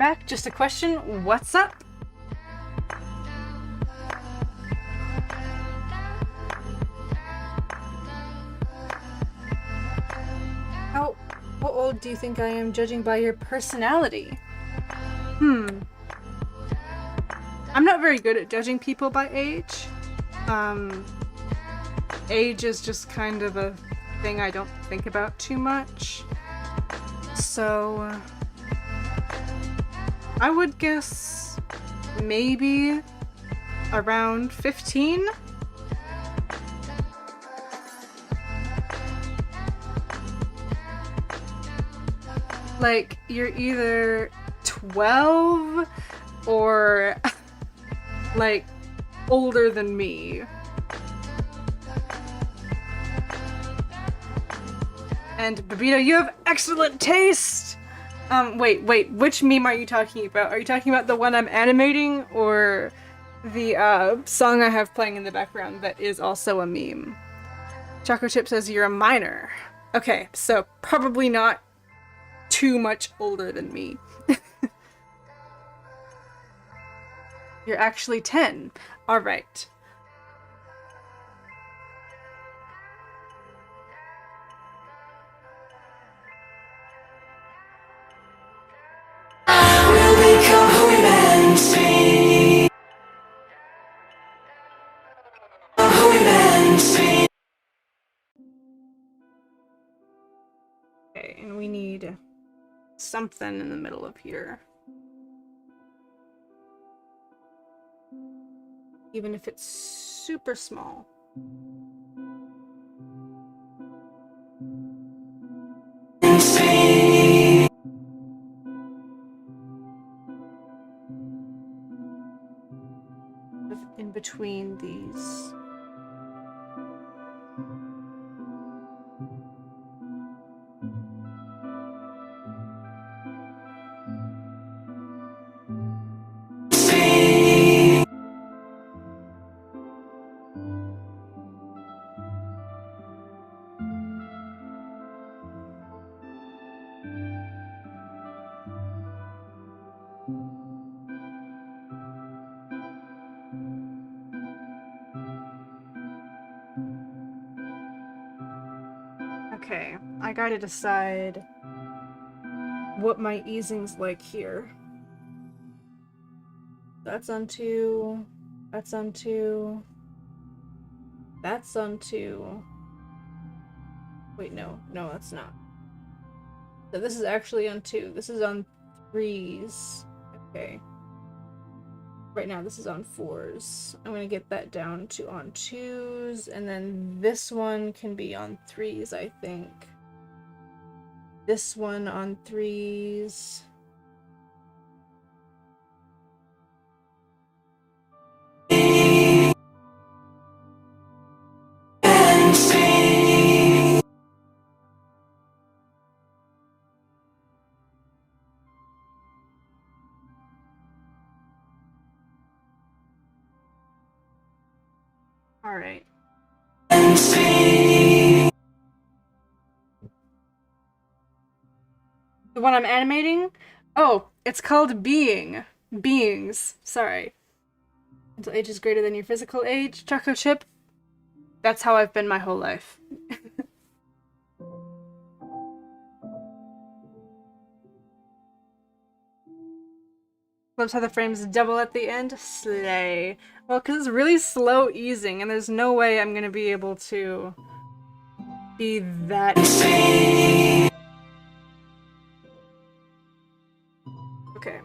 back. Just a question. What's up? How old do you think I am, judging by your personality? I'm not very good at judging people by age. Age is just kind of a thing I don't think about too much. So, I would guess maybe around 15? Like, you're either 12 or like older than me. And Babita, you have excellent taste! Wait, which meme are you talking about? Are you talking about the one I'm animating, or the song I have playing in the background that is also a meme? Choco Chip says you're a minor. Okay, so probably not too much older than me. You're actually 10. Alright. Okay, and we need something in the middle of here. Even if it's super small. In between these. Okay, I gotta decide what my easing's like here. That's on 2. That's on 2. That's on 2. Wait, no, that's not. So this is actually on 2. This is on 3s. Okay. Right now this is on 4s. I'm gonna get that down to on 2s, and then this one can be on 3s, I think. This one on 3s. All right. The one I'm animating? Oh, it's called Being. Beings. Sorry. Until age is greater than your physical age. Choco Chip. That's how I've been my whole life. Loves how the frames double at the end. Slay. Well, because it's really slow easing, and there's no way I'm gonna be able to be that. Okay.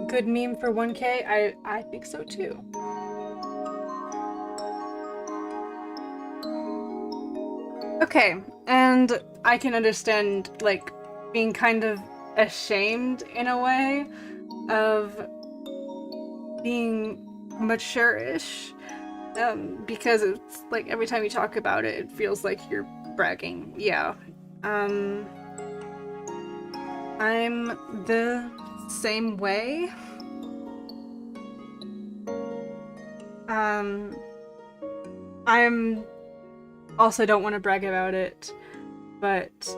good meme for 1K. I think so too. Okay, and I can understand, like, being kind of ashamed in a way of being mature-ish, because it's like every time you talk about it, it feels like you're bragging. Yeah. I'm the same way. I'm also don't want to brag about it, but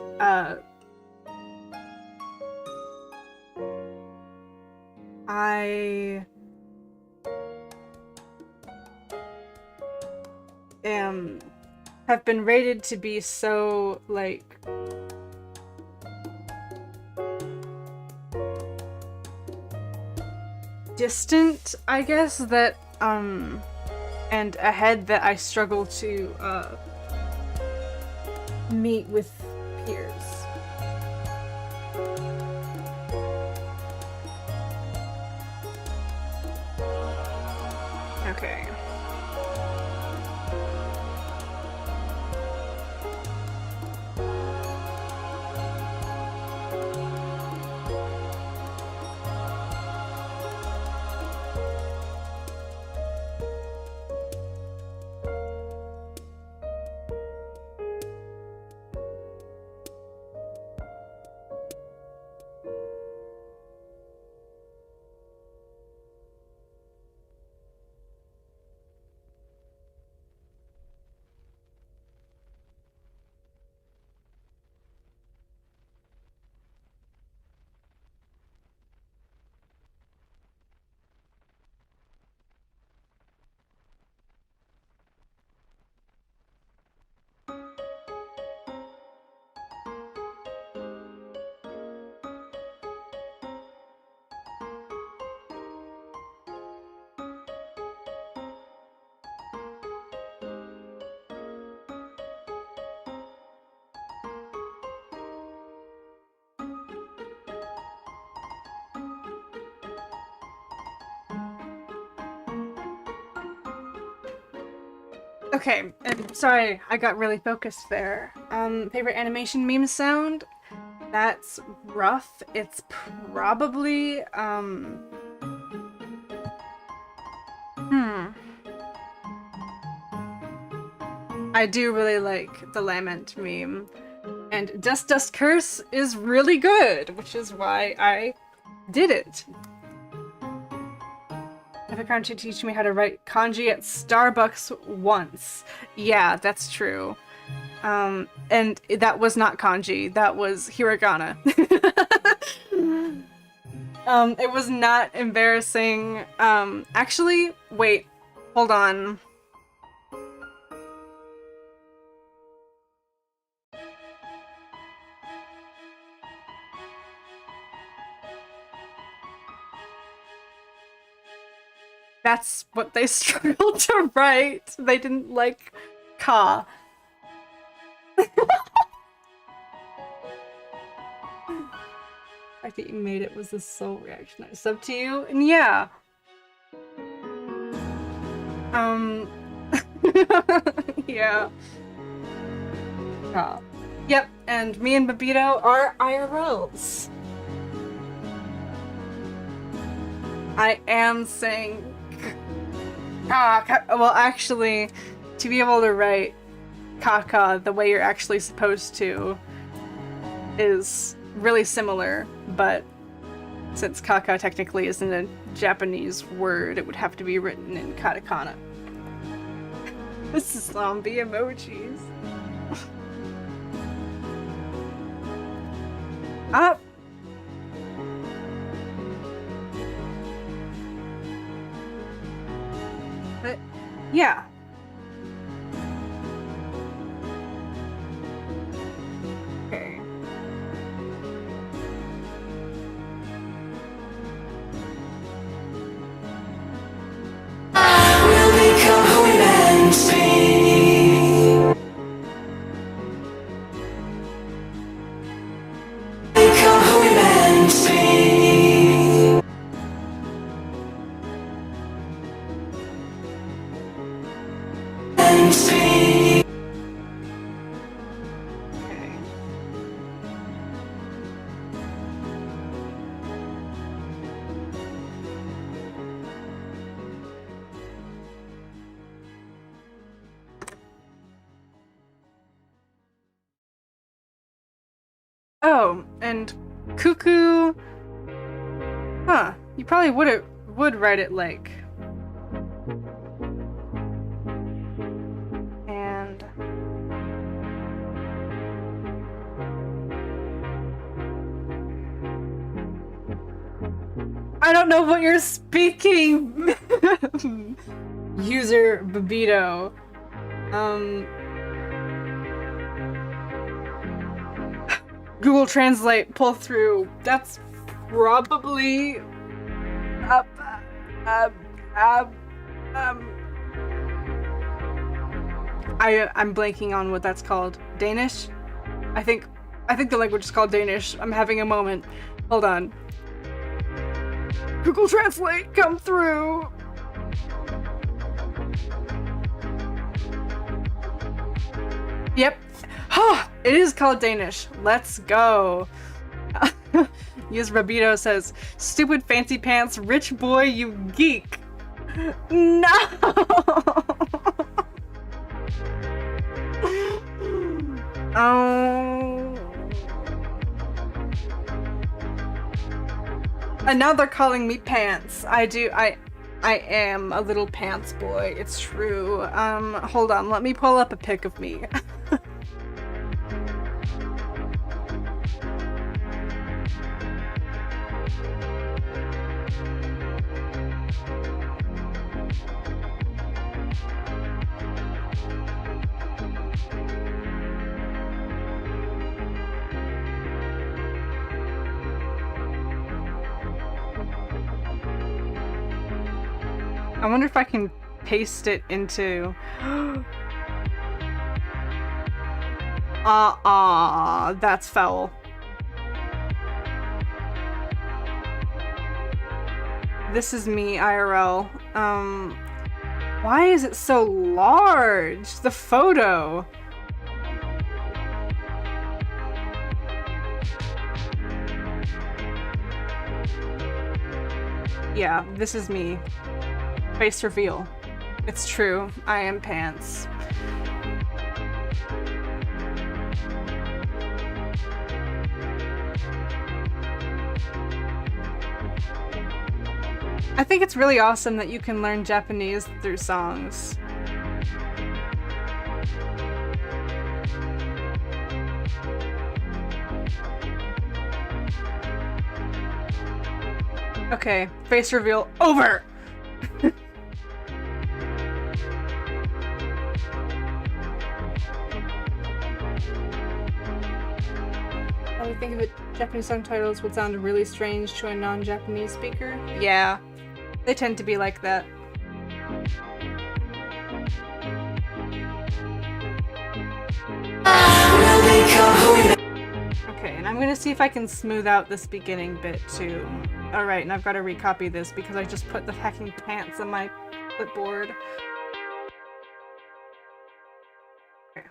I have been rated to be so, like, distant, I guess, that and ahead, that I struggle to meet with peers. Okay. Okay, and sorry, I got really focused there. Favorite animation meme sound? That's rough. It's probably, I do really like the Lament meme. And Dust Dust Curse is really good, which is why I did it. Kanji to teach me how to write kanji at Starbucks once. Yeah, that's true. And that was not kanji, that was hiragana. It was not embarrassing. Actually, wait, hold on. That's what they struggled to write. They didn't like ka. I think you made it was the sole reaction I subbed to you, and yeah. Yeah. Ka. Yep, and me and Babito are IRLs. I am saying well, actually, to be able to write kaka the way you're actually supposed to is really similar, but since kaka technically isn't a Japanese word, it would have to be written in katakana. This is zombie emojis. Up. But yeah. Okay. We'll become who we meant to be. Become who we meant to be. Oh, and cuckoo. Huh. You probably would write it like. And I don't know what you're speaking. User Babito. Google Translate pull through. That's probably I'm blanking on what that's called. Danish? I think the language is called Danish. I'm having a moment. Hold on. Google Translate, come through. Yep. It is called Danish. Let's go. Yes, Rabito says, stupid fancy pants, rich boy, you geek. No! Oh. And now they're calling me pants. I am a little pants boy. It's true. Hold on. Let me pull up a pic of me. I wonder if I can paste it into... that's foul. This is me, IRL. Why is it so large? The photo. Yeah, this is me. Face reveal. It's true. I am pants. I think it's really awesome that you can learn Japanese through songs. Okay, face reveal over! I think of it, Japanese song titles would sound really strange to a non-Japanese speaker. Yeah, they tend to be like that. Okay, and I'm gonna see if I can smooth out this beginning bit too. Alright, and I've got to recopy this because I just put the hacking pants on my clipboard. Okay.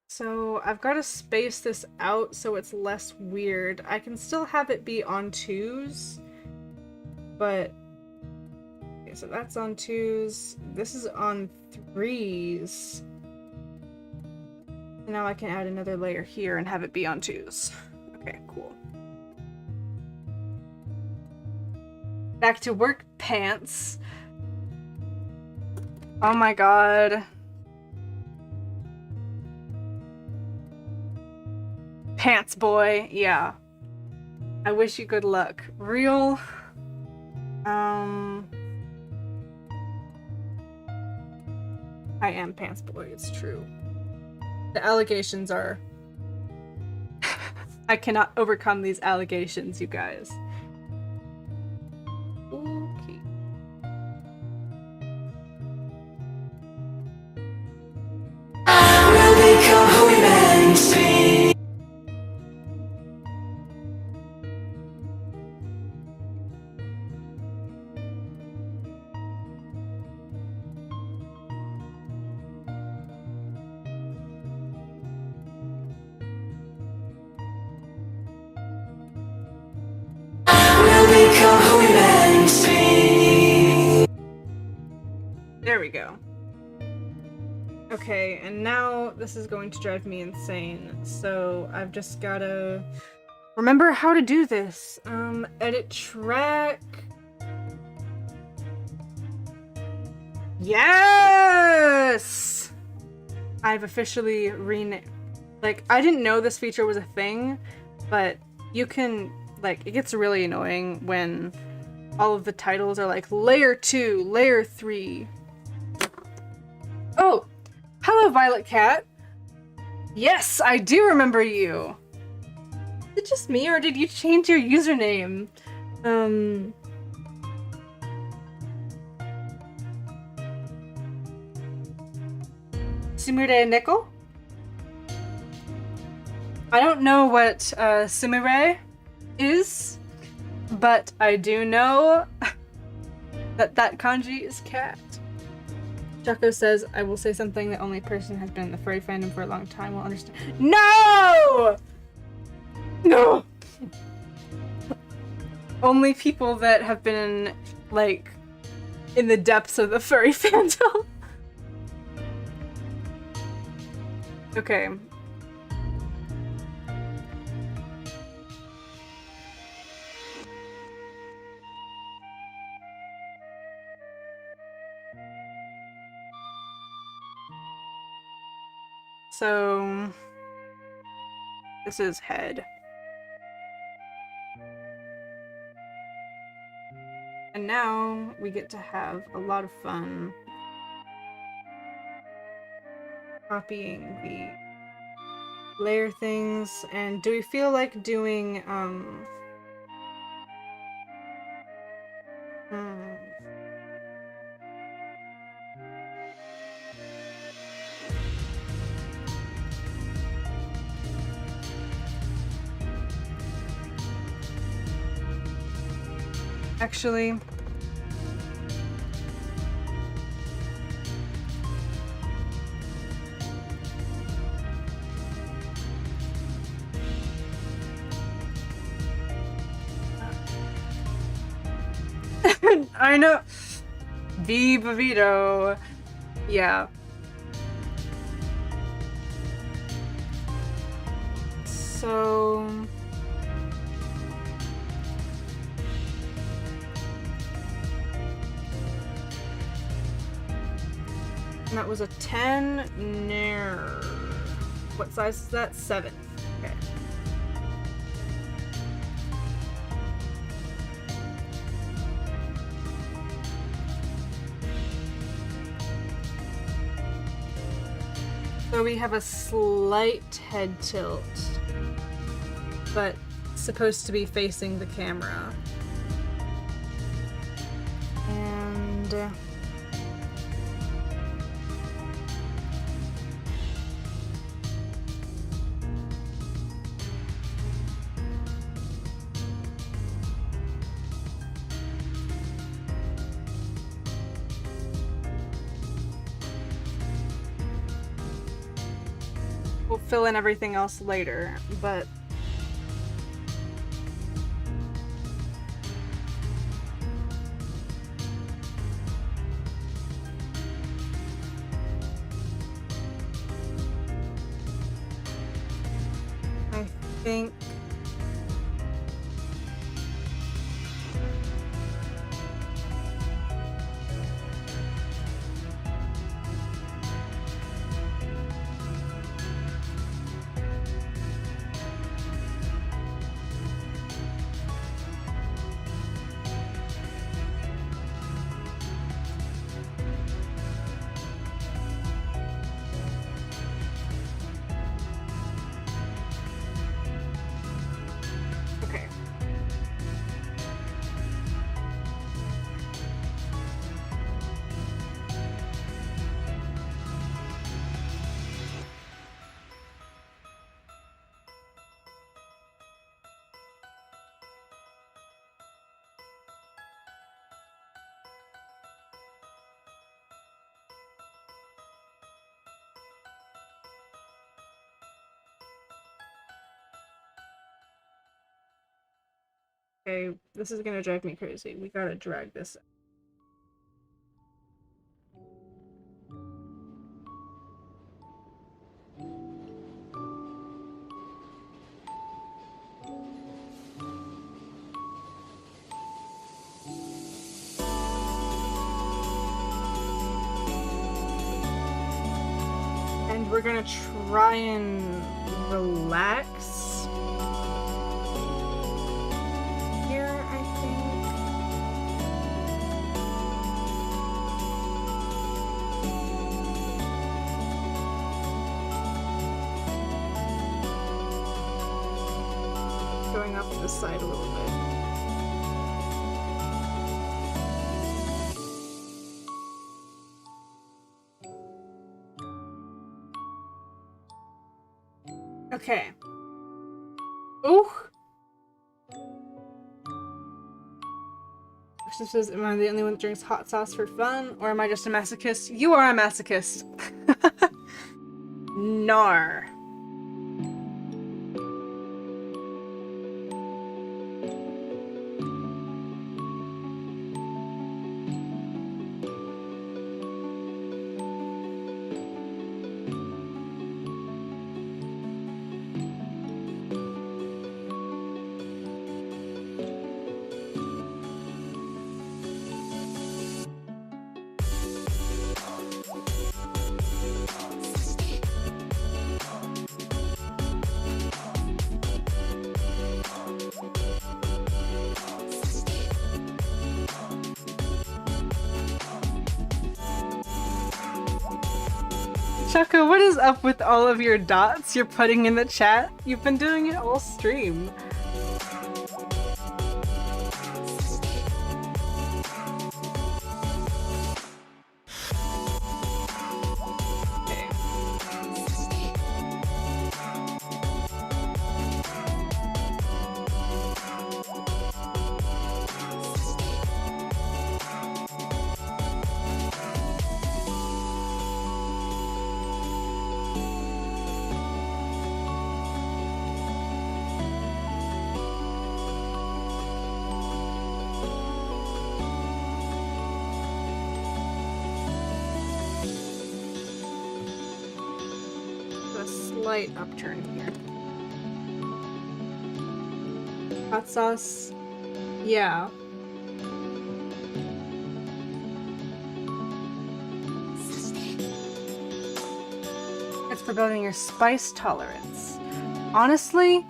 So I've got to space this out so it's less weird. I can still have it be on 2s, but okay, so that's on 2s. This is on 3s. Now I can add another layer here and have it be on 2s. Okay, cool. Back to work, pants. Oh my god. Pants boy, yeah. I wish you good luck. Real. I am pants boy, it's true. The allegations are... I cannot overcome these allegations, you guys. Okay. Will become who we meant to be. There we go. Okay, and now this is going to drive me insane. So I've just gotta remember how to do this. Edit track. Yes! I've officially renamed. Like, I didn't know this feature was a thing, but you can, like, it gets really annoying when all of the titles are like layer 2, layer 3. Oh, hello, Violet Cat. Yes, I do remember you. Is it just me, or did you change your username? Sumire Nickel? I don't know what Sumire is, but I do know that that kanji is cat. Jocko says, I will say something that only person who has been in the furry fandom for a long time will understand. No! No! Only people that have been, like, in the depths of the furry fandom. Okay. So, this is head. And now we get to have a lot of fun copying the layer things. And do we feel like doing, actually, I know. Viva Vito. Yeah. So, and that was a 10. No. What size is that? 7. Okay. So we have a slight head tilt, but supposed to be facing the camera. And we'll fill in everything else later, but I think okay. Okay, this is gonna drive me crazy. We gotta drag this we're gonna try and relax here, I think. Going up this side a little bit. Okay. Ooh. Question says, am I the only one that drinks hot sauce for fun, or am I just a masochist? You are a masochist. Nar. Chaka, what is up with all of your dots you're putting in the chat? You've been doing it all stream. Okay. A slight upturn here. Hot sauce. Yeah. It's for building your spice tolerance. Honestly,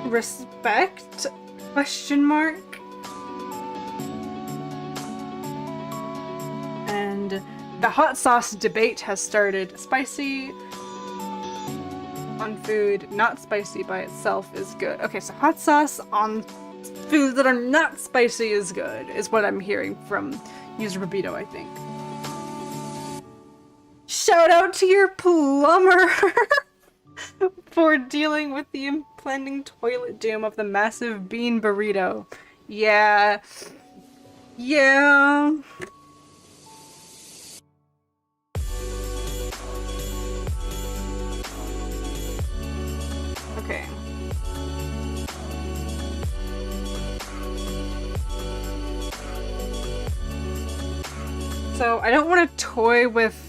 respect? Question mark. And the hot sauce debate has started. Spicy on food, not spicy by itself is good. Okay, so hot sauce on foods that are not spicy is good, is what I'm hearing from user Babito, I think. Shout out to your plumber for dealing with the impending toilet doom of the massive bean burrito. Yeah. Yeah. Okay. So I don't want to toy with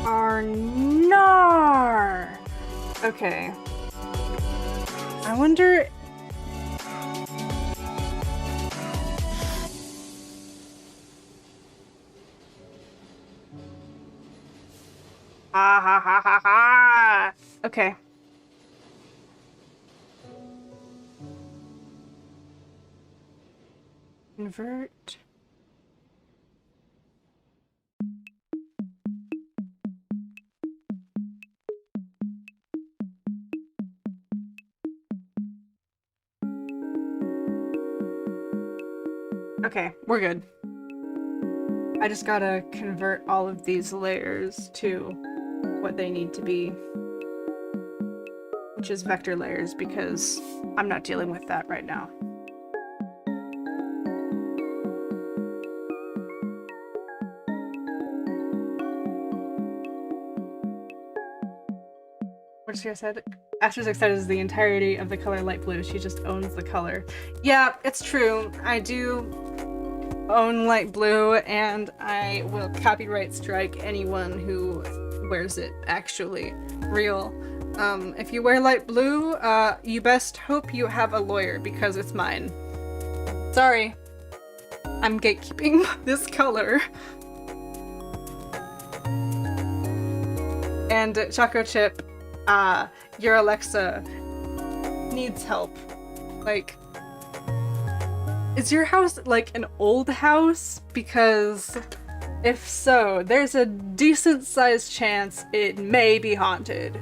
Arnar. Okay. I wonder. Ha ha ha ha ha. Okay. Invert. Okay, we're good. I just gotta convert all of these layers to what they need to be, which is vector layers, because I'm not dealing with that right now. Asterisk said is the entirety of the color light blue. She just owns the color. Yeah, it's true. I do own light blue, and I will copyright strike anyone who wears it, actually. Real. If you wear light blue, you best hope you have a lawyer, because it's mine. Sorry. I'm gatekeeping this color. And Choco Chip, your Alexa needs help. Like, is your house like an old house? Because if so, there's a decent sized chance it may be haunted.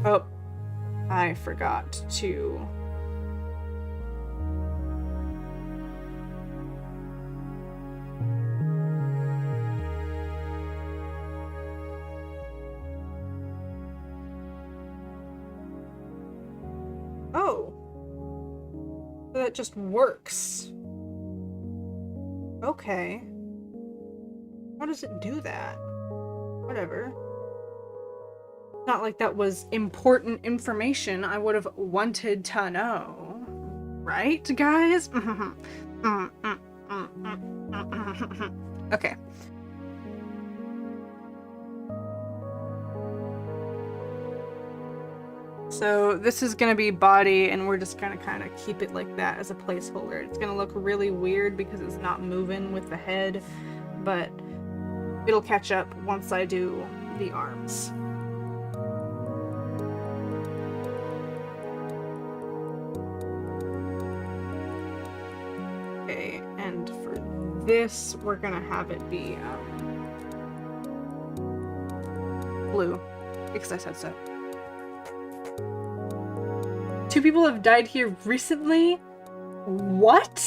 Oh, I forgot to... Oh. That just works. Okay. How does it do that? Whatever. Not like that was important information I would have wanted to know. Right, guys? Okay. So this is gonna be body, and we're just gonna kind of keep it like that as a placeholder. It's gonna look really weird because it's not moving with the head, but it'll catch up once I do the arms. Okay, and for this, we're gonna have it be blue, because I said so. 2 people have died here recently? What?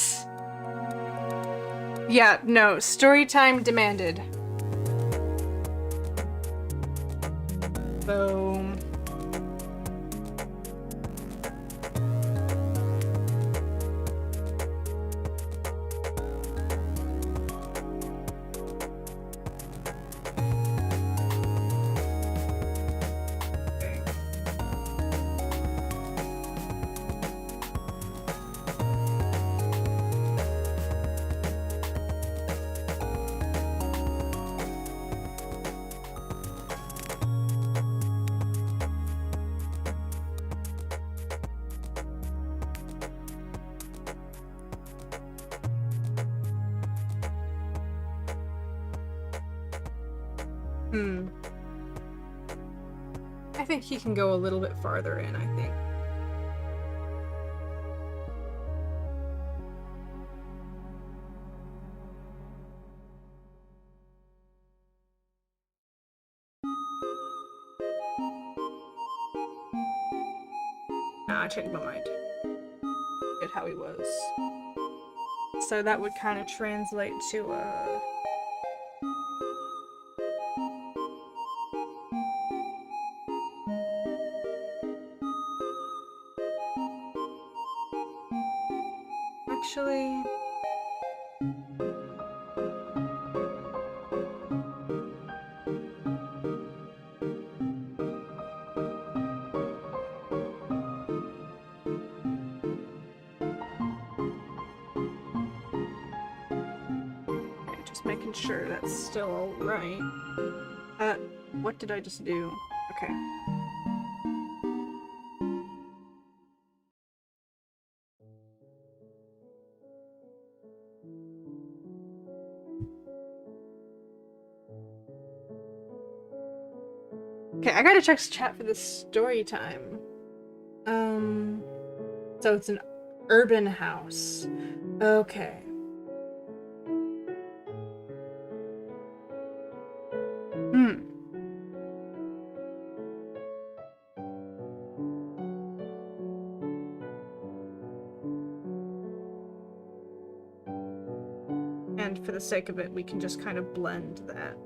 Yeah, no, story time demanded. Boom. I think he can go a little bit farther in, I think. Nah, I changed my mind. Did how he was. So that would kind of translate to actually... Okay, just making sure that's still all right. What did I just do? Okay. Okay, I gotta check chat for the story time. So it's an urban house. Okay. And for the sake of it, we can just kind of blend that.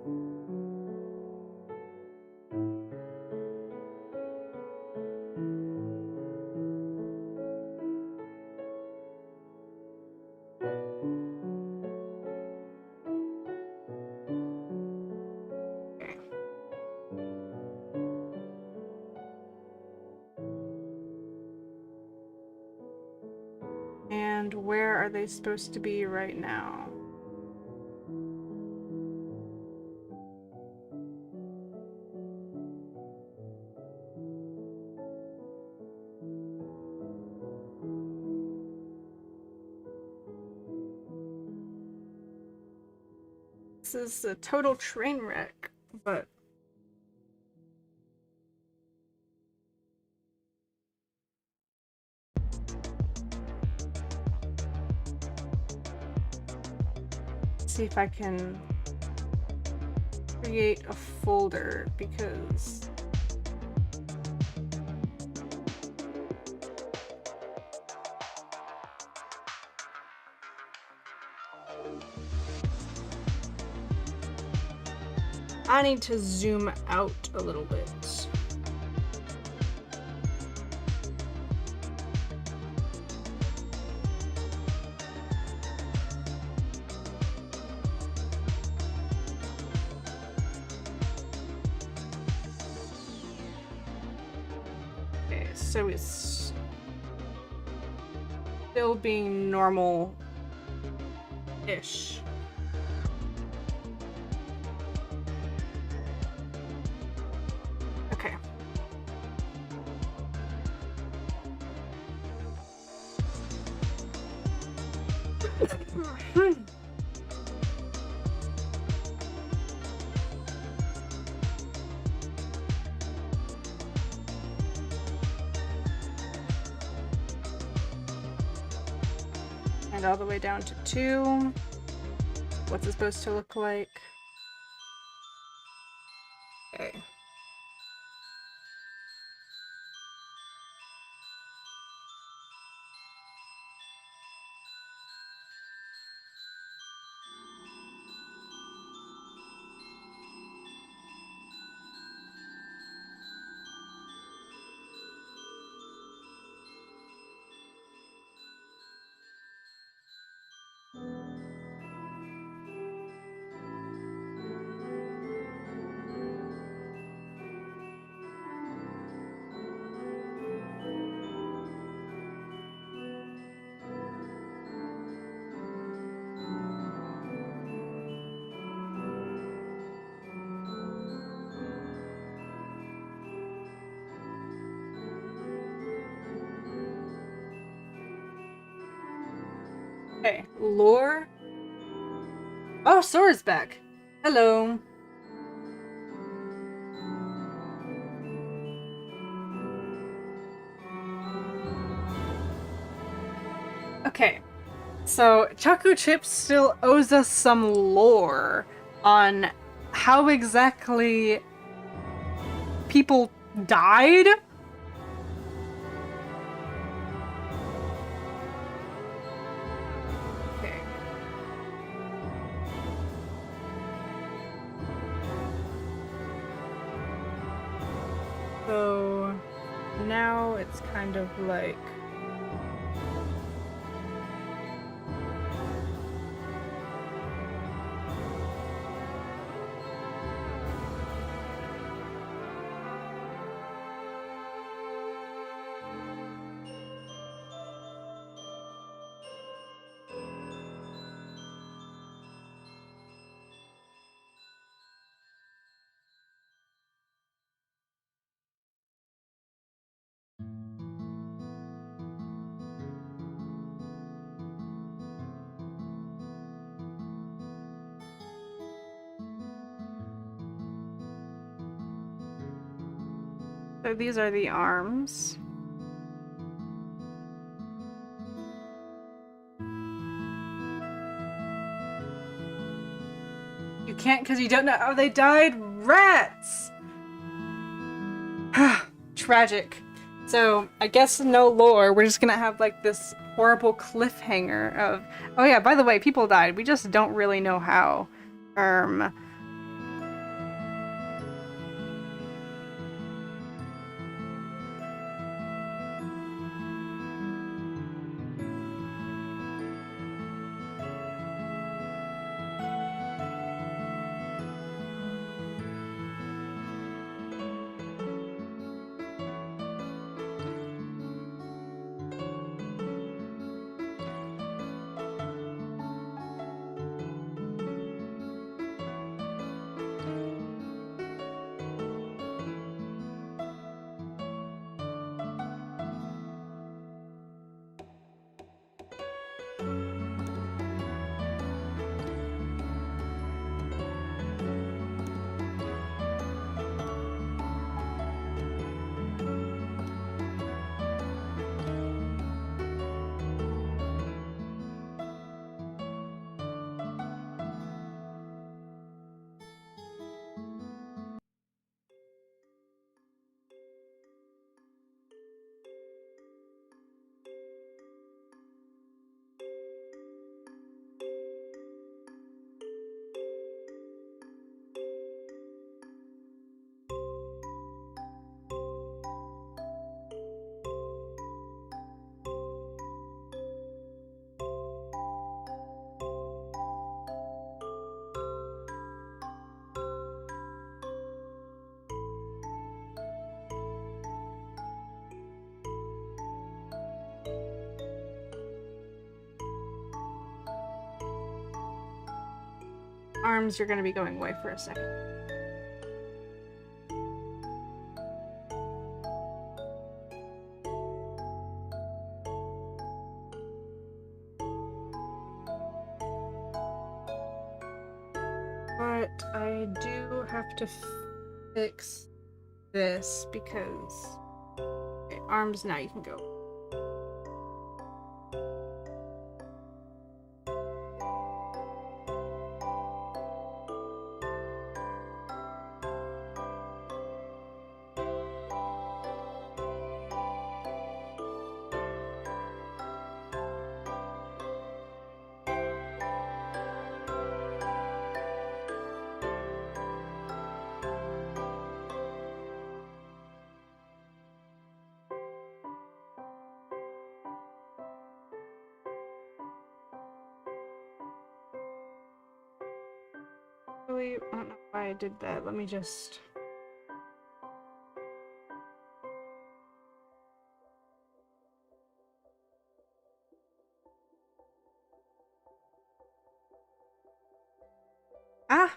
And where are they supposed to be right now? This is a total train wreck, but see if I can create a folder because I need to zoom out a little bit. Okay, so it's still being normal-ish. Okay. And all the way down to 2. What's it supposed to look like? Okay. Okay, lore. Oh, Sora's back. Hello. Okay, so Choco Chip still owes us some lore on how exactly people died. Okay. So now it's kind of like so these are the arms. You can't because you don't know how they died? Rats! Tragic. So, I guess no lore. We're just gonna have like this horrible cliffhanger of, oh yeah, by the way, people died. We just don't really know how. Arms, you're gonna be going away for a second. But I do have to fix this because... Okay, Arms, now you can go. Really, I don't know why I did that. Let me just... Ah!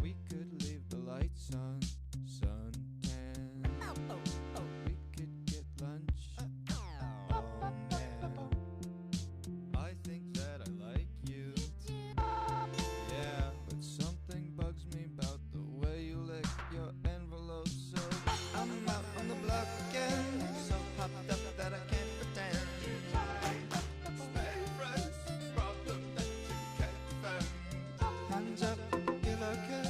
We could leave the lights on, suntan. We could get lunch. Oh man, I think that I like you. Yeah, but something bugs me about the way you lick your envelope. So I'm out on the block again, so popped up that I can't pretend. Stay fresh, problem that you can't defend. Hands up, feel okay.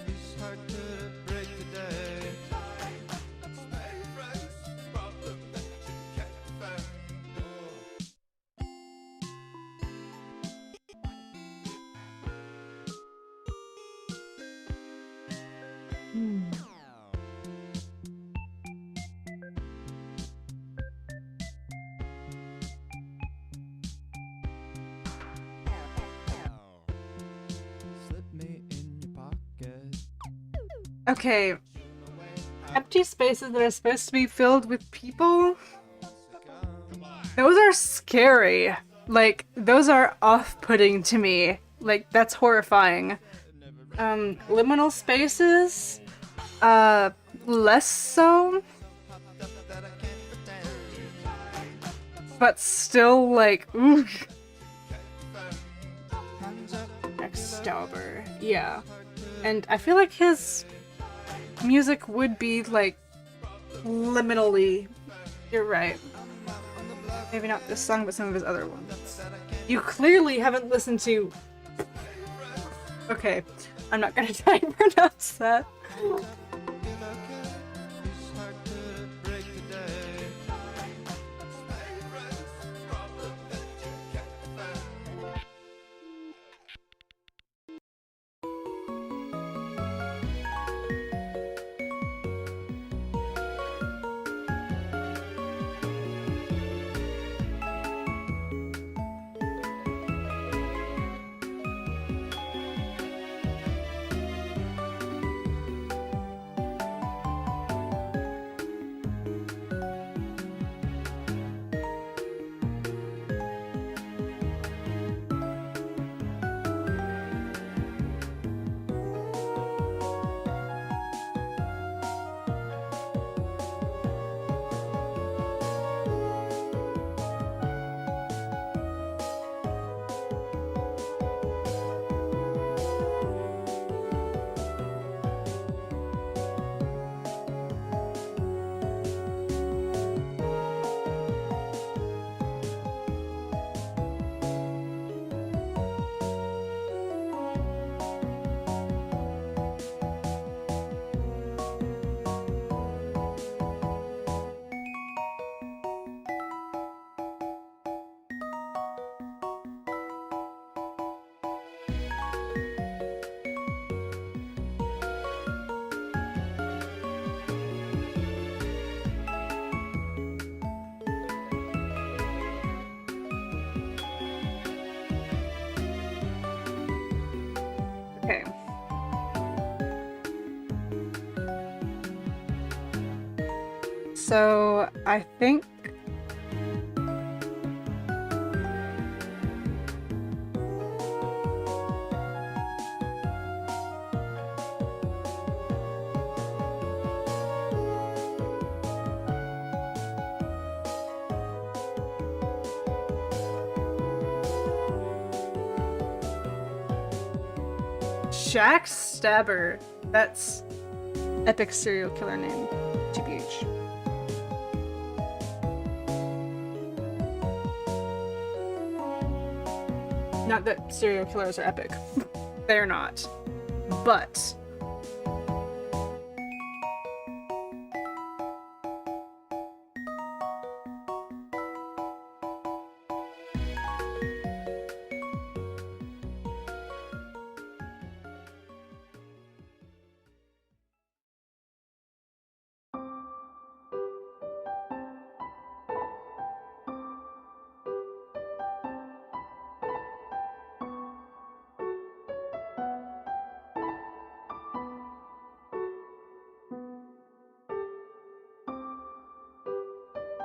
It's hard to break the day. Stay fresh, problem that you can't defend. Slip me in your pocket. Okay, empty spaces that are supposed to be filled with people? Those are scary. Like, those are off-putting to me. Like, that's horrifying. Liminal spaces? Less so? But still, like, ooh. Excalibur, yeah. And I feel like his music would be, like, liminally. You're right. Maybe not this song, but some of his other ones. You clearly haven't listened to... Okay, I'm not gonna try and pronounce that. So I think Jack Stabber. That's epic serial killer name, TBH. Not that serial killers are epic. They're not. But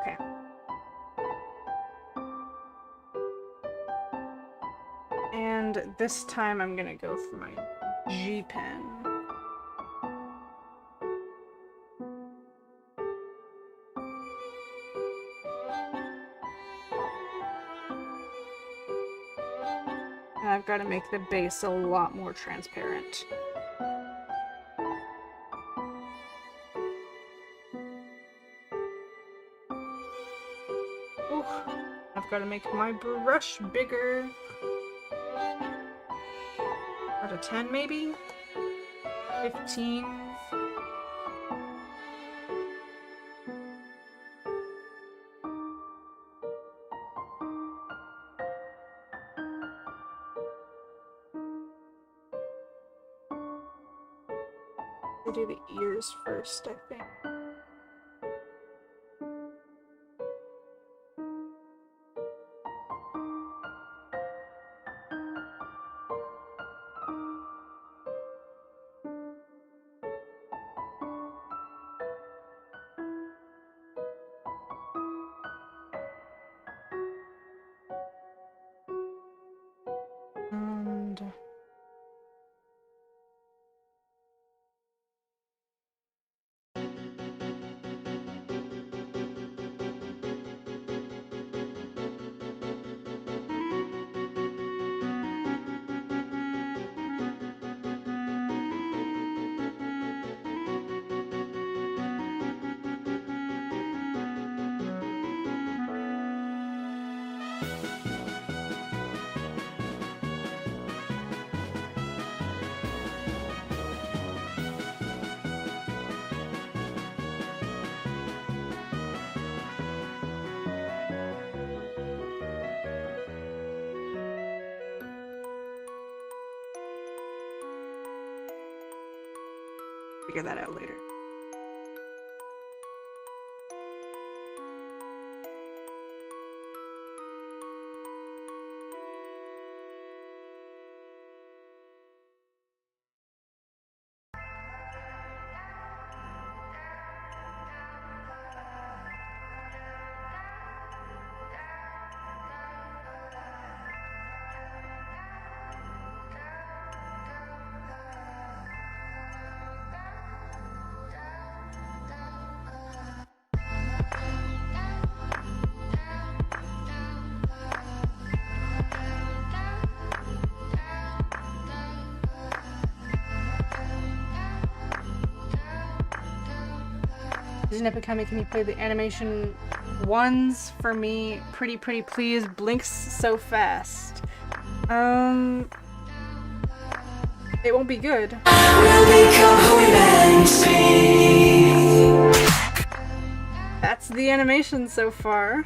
okay. And this time I'm gonna go for my G pen. And I've got to make the base a lot more transparent. Ooh, I've got to make my brush bigger. Out of 10 maybe? 15? We'll do the ears first, I think. And figure that out later. Nepikami, can you play the animation ones for me? Pretty please. Blinks so fast. It won't be good. We'll become who we meant to be. That's the animation so far.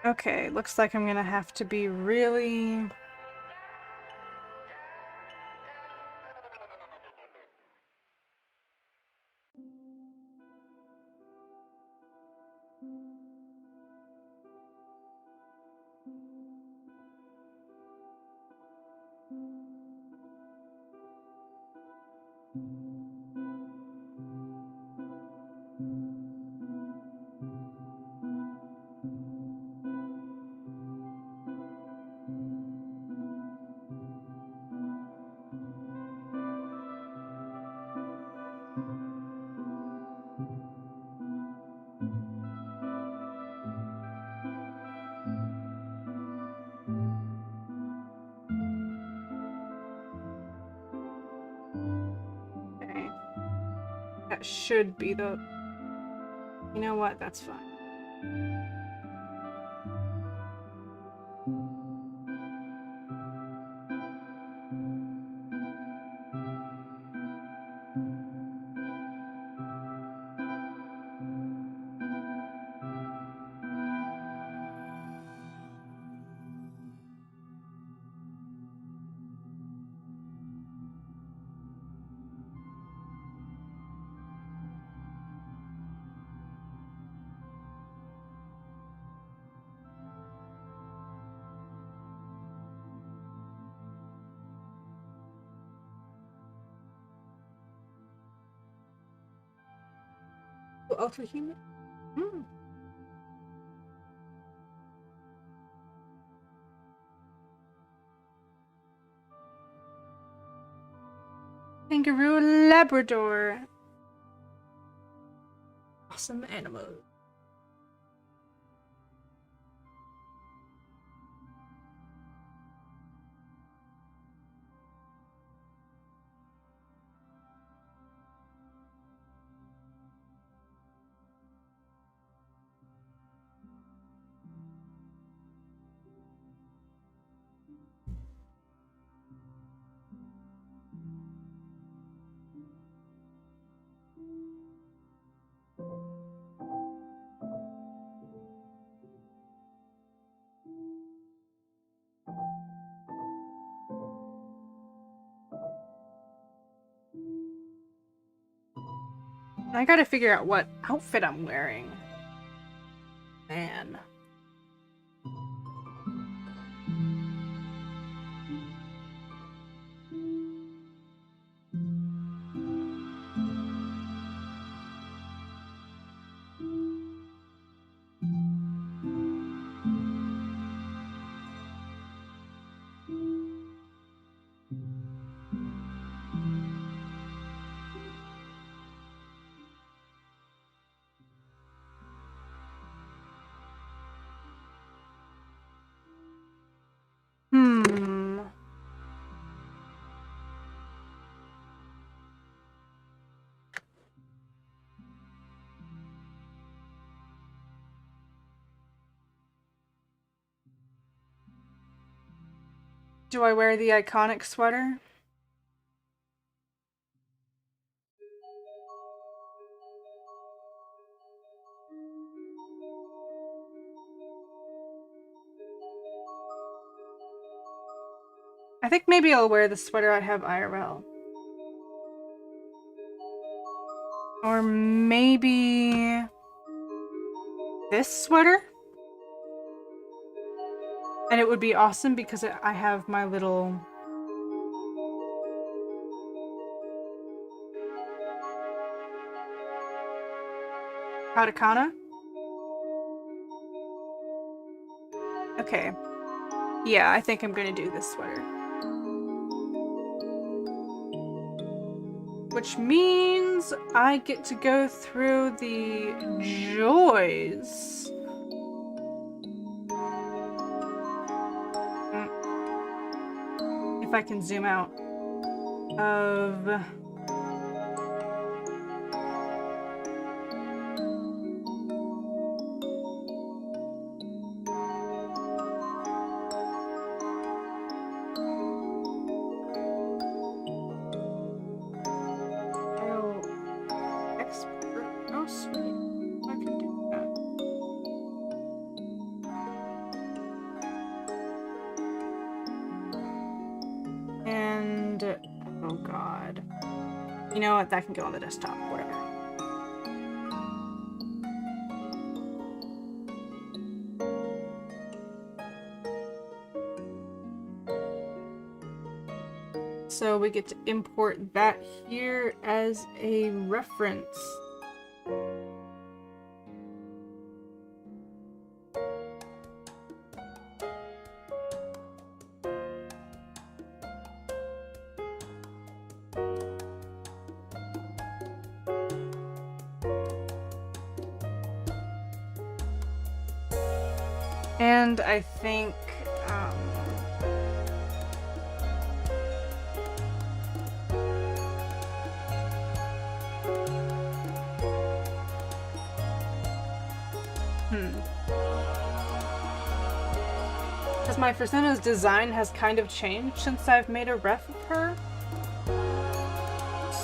Okay, looks like I'm gonna have to be really... Okay. That should be the... You know what? That's fine. Ultra human? Hmm. Kangaroo Labrador. Awesome animal. I gotta figure out what outfit I'm wearing. Man. Hmm. Do I wear the iconic sweater? I think maybe I'll wear the sweater I have IRL. Or maybe this sweater? And it would be awesome because I have my little... Katakana? Okay. Yeah, I think I'm gonna do this sweater. Which means I get to go through the joys. If I can zoom out. Of... expert. Oh, sweet. I can do that. And oh god. You know what? That can go on the desktop, whatever. So we get to import that here as a reference. And I think because my Persona's design has kind of changed since I've made a ref of her.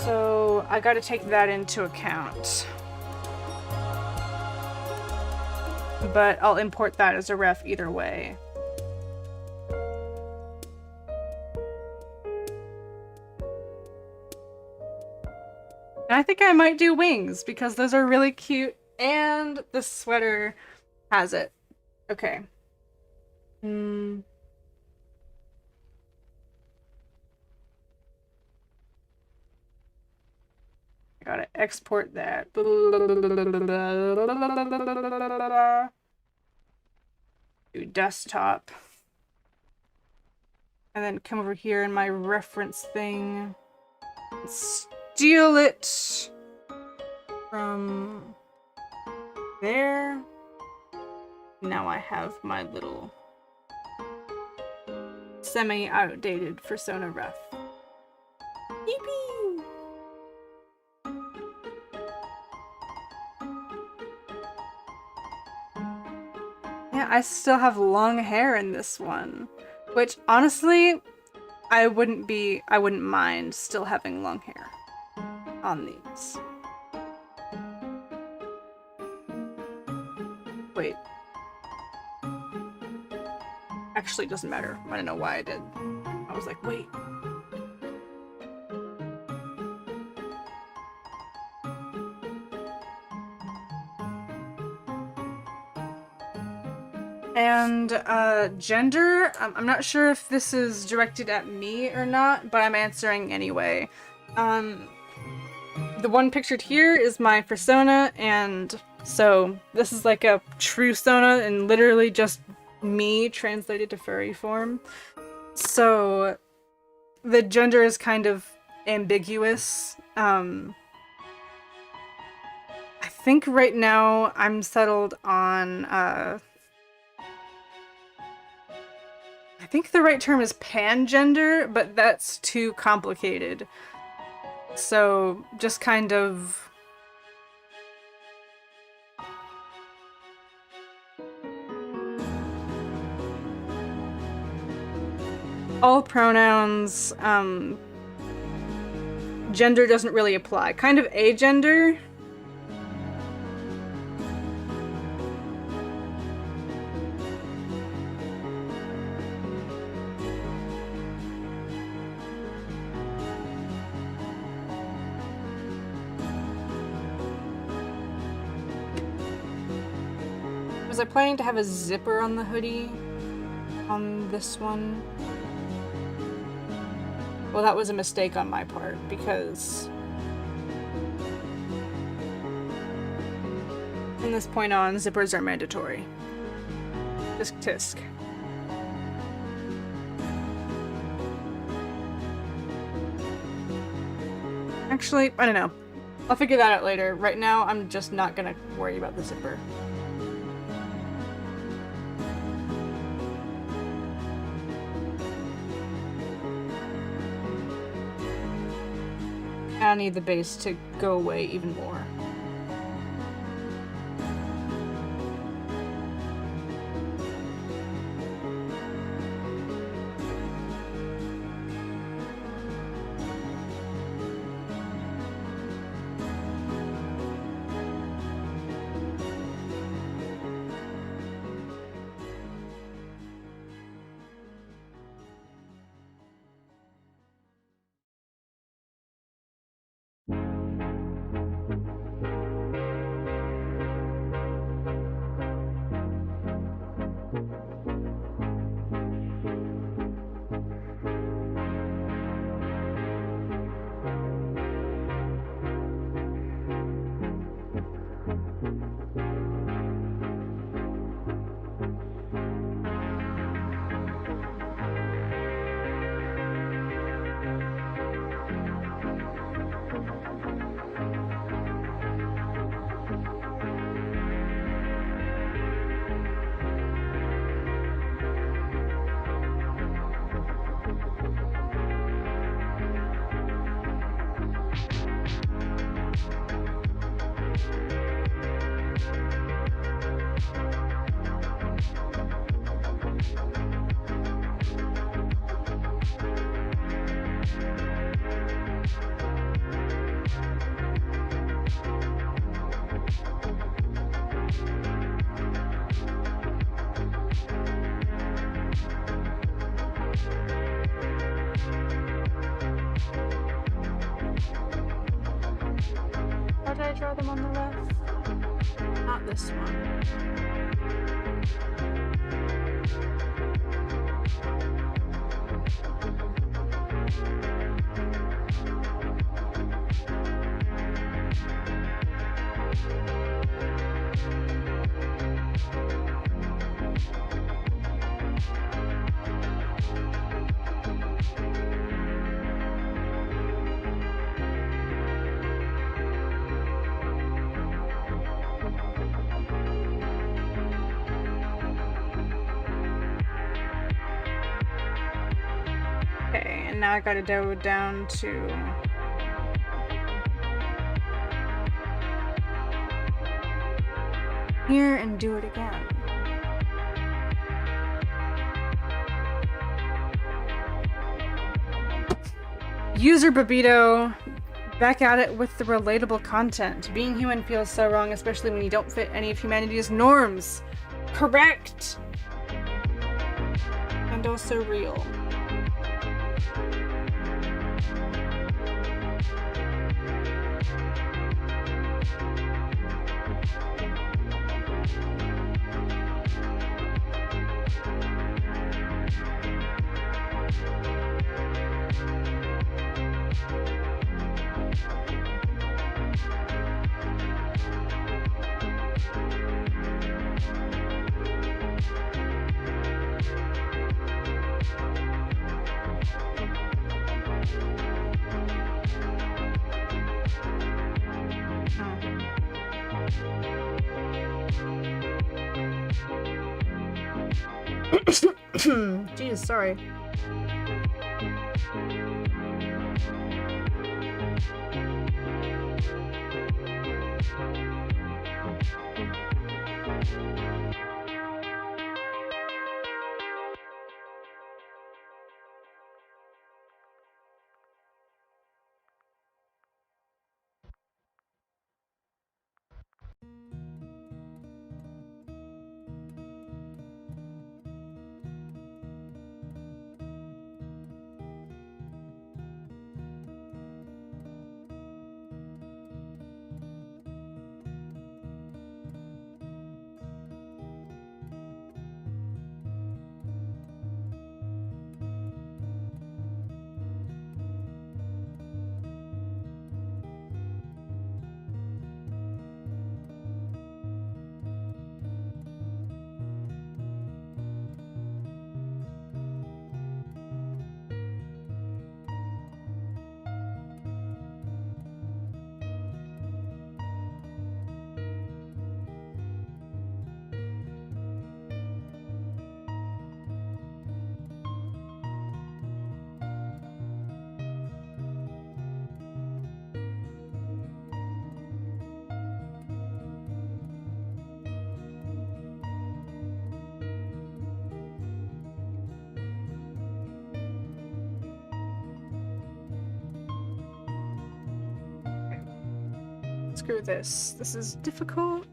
So I gotta take that into account. But I'll import that as a ref either way. And I think I might do wings because those are really cute and the sweater has it. Okay. I gotta export that. Do desktop. And then come over here in my reference thing. Steal it from there. Now I have my little semi-outdated Persona ref. Yippee! Yeah, I still have long hair in this one, which honestly, I wouldn't mind still having long hair on these. Wait. Actually, it doesn't matter. I don't know why I did. I was like, wait. And gender, I'm not sure if this is directed at me or not, but I'm answering anyway. The one pictured here is my Persona, and so this is like a true Sona and literally just me translated to furry form. So the gender is kind of ambiguous. I think right now I'm settled on I think the right term is pangender, but that's too complicated. So just kind of all pronouns, gender doesn't really apply. Kind of agender. Was I planning to have a zipper on the hoodie on this one? Well, that was a mistake on my part because from this point on, zippers are mandatory. Tisk tisk. Actually, I don't know. I'll figure that out later. Right now, I'm just not gonna worry about the zipper. I need the base to go away even more. draw them on the left? Not this one. Okay, and now I gotta go down to here and do it again. User Babito, back at it with the relatable content. Being human feels so wrong, especially when you don't fit any of humanity's norms. Correct! And also real. Jeez, sorry. Screw this. This is difficult.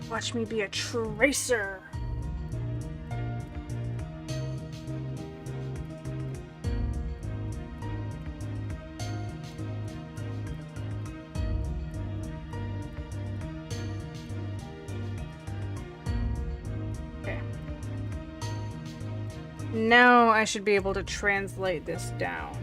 Watch me be a tracer. Okay. Now I should be able to translate this down.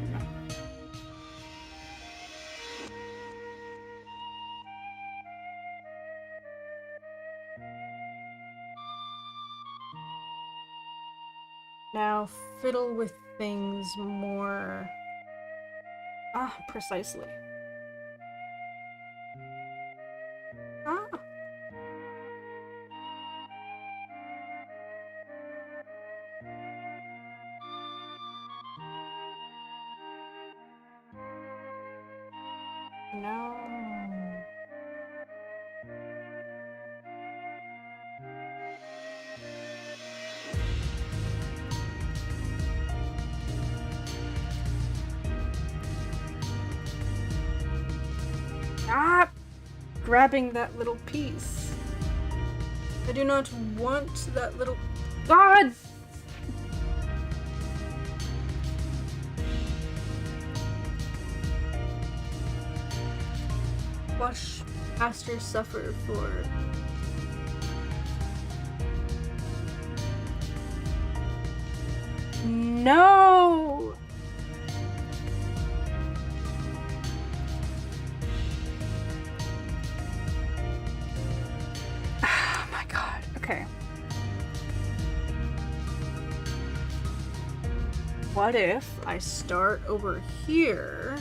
Now fiddle with things more... precisely. Ah. No. Ah! Grabbing that little piece. I do not want that little... God! Watch Pastor suffer for... No! Oh my god, okay. What if I start over here?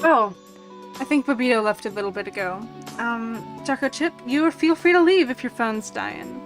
Oh, I think Babito left a little bit ago. Choco Chip, you feel free to leave if your phone's dying.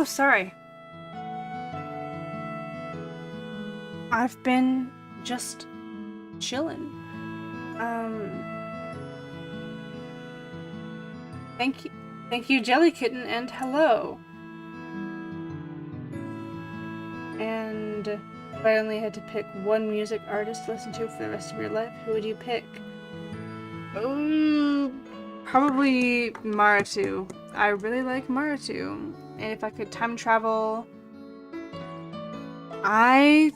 Oh, sorry. I've been just chilling. Thank you, Jelly Kitten, and hello. And if I only had to pick one music artist to listen to for the rest of your life, who would you pick? Probably Maratu. I really like Maratu. And if I could time travel, I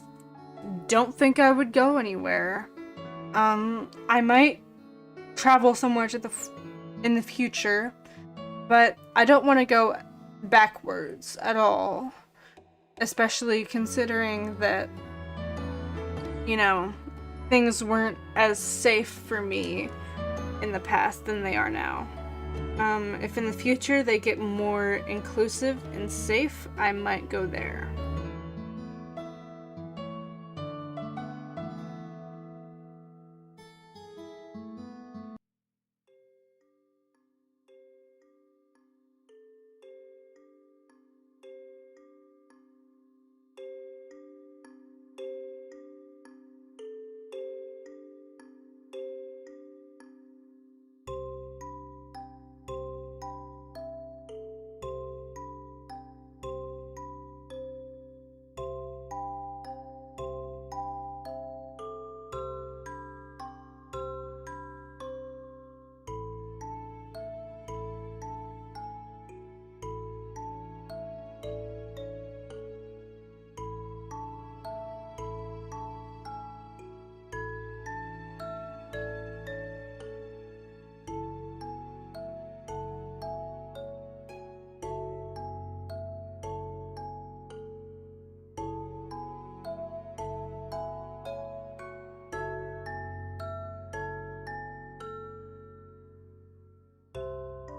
don't think I would go anywhere. I might travel somewhere to in the future, but I don't want to go backwards at all. Especially considering that, you know, things weren't as safe for me in the past than they are now. If in the future they get more inclusive and safe, I might go there.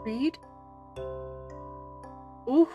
Read? Ooh.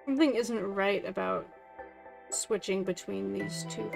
Something isn't right about switching between these two.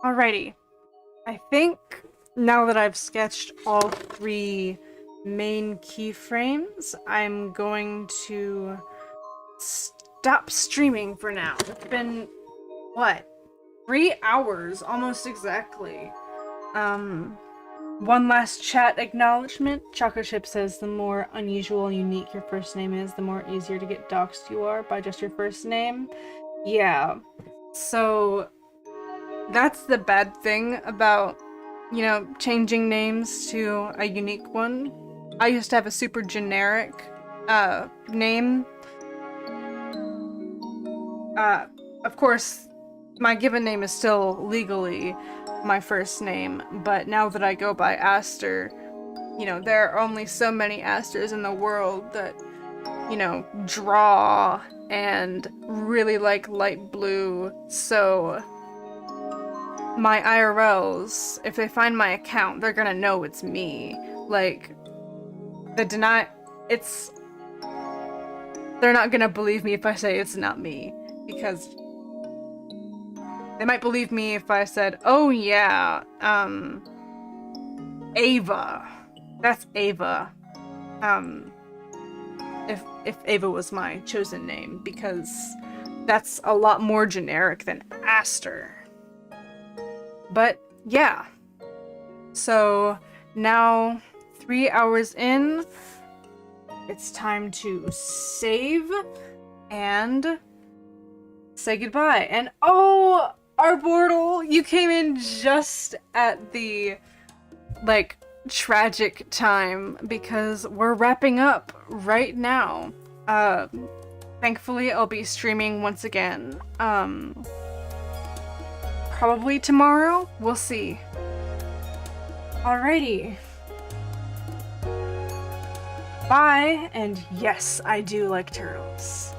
Alrighty. I think now that I've sketched all 3 main keyframes, I'm going to stop streaming for now. It's been, what, 3 hours, almost exactly. One last chat acknowledgement. Chocolate Chip says the more unusual and unique your first name is, the more easier to get doxxed you are by just your first name. Yeah. So that's the bad thing about, you know, changing names to a unique one. I used to have a super generic name. Of course, my given name is still legally my first name, but now that I go by Aster, you know, there are only so many Asters in the world that, you know, draw and really like light blue, so my IRLs, if they find my account, they're gonna know it's me. Like, they're not gonna believe me if I say it's not me, because they might believe me if I said, oh yeah, Ava. That's Ava. If Ava was my chosen name, because that's a lot more generic than Aster. But yeah. So now 3 hours in, it's time to save and say goodbye. And oh, Arbortle, you came in just at the, like, tragic time because we're wrapping up right now. Thankfully, I'll be streaming once again. Probably tomorrow? We'll see. Alrighty. Bye, and yes, I do like turtles.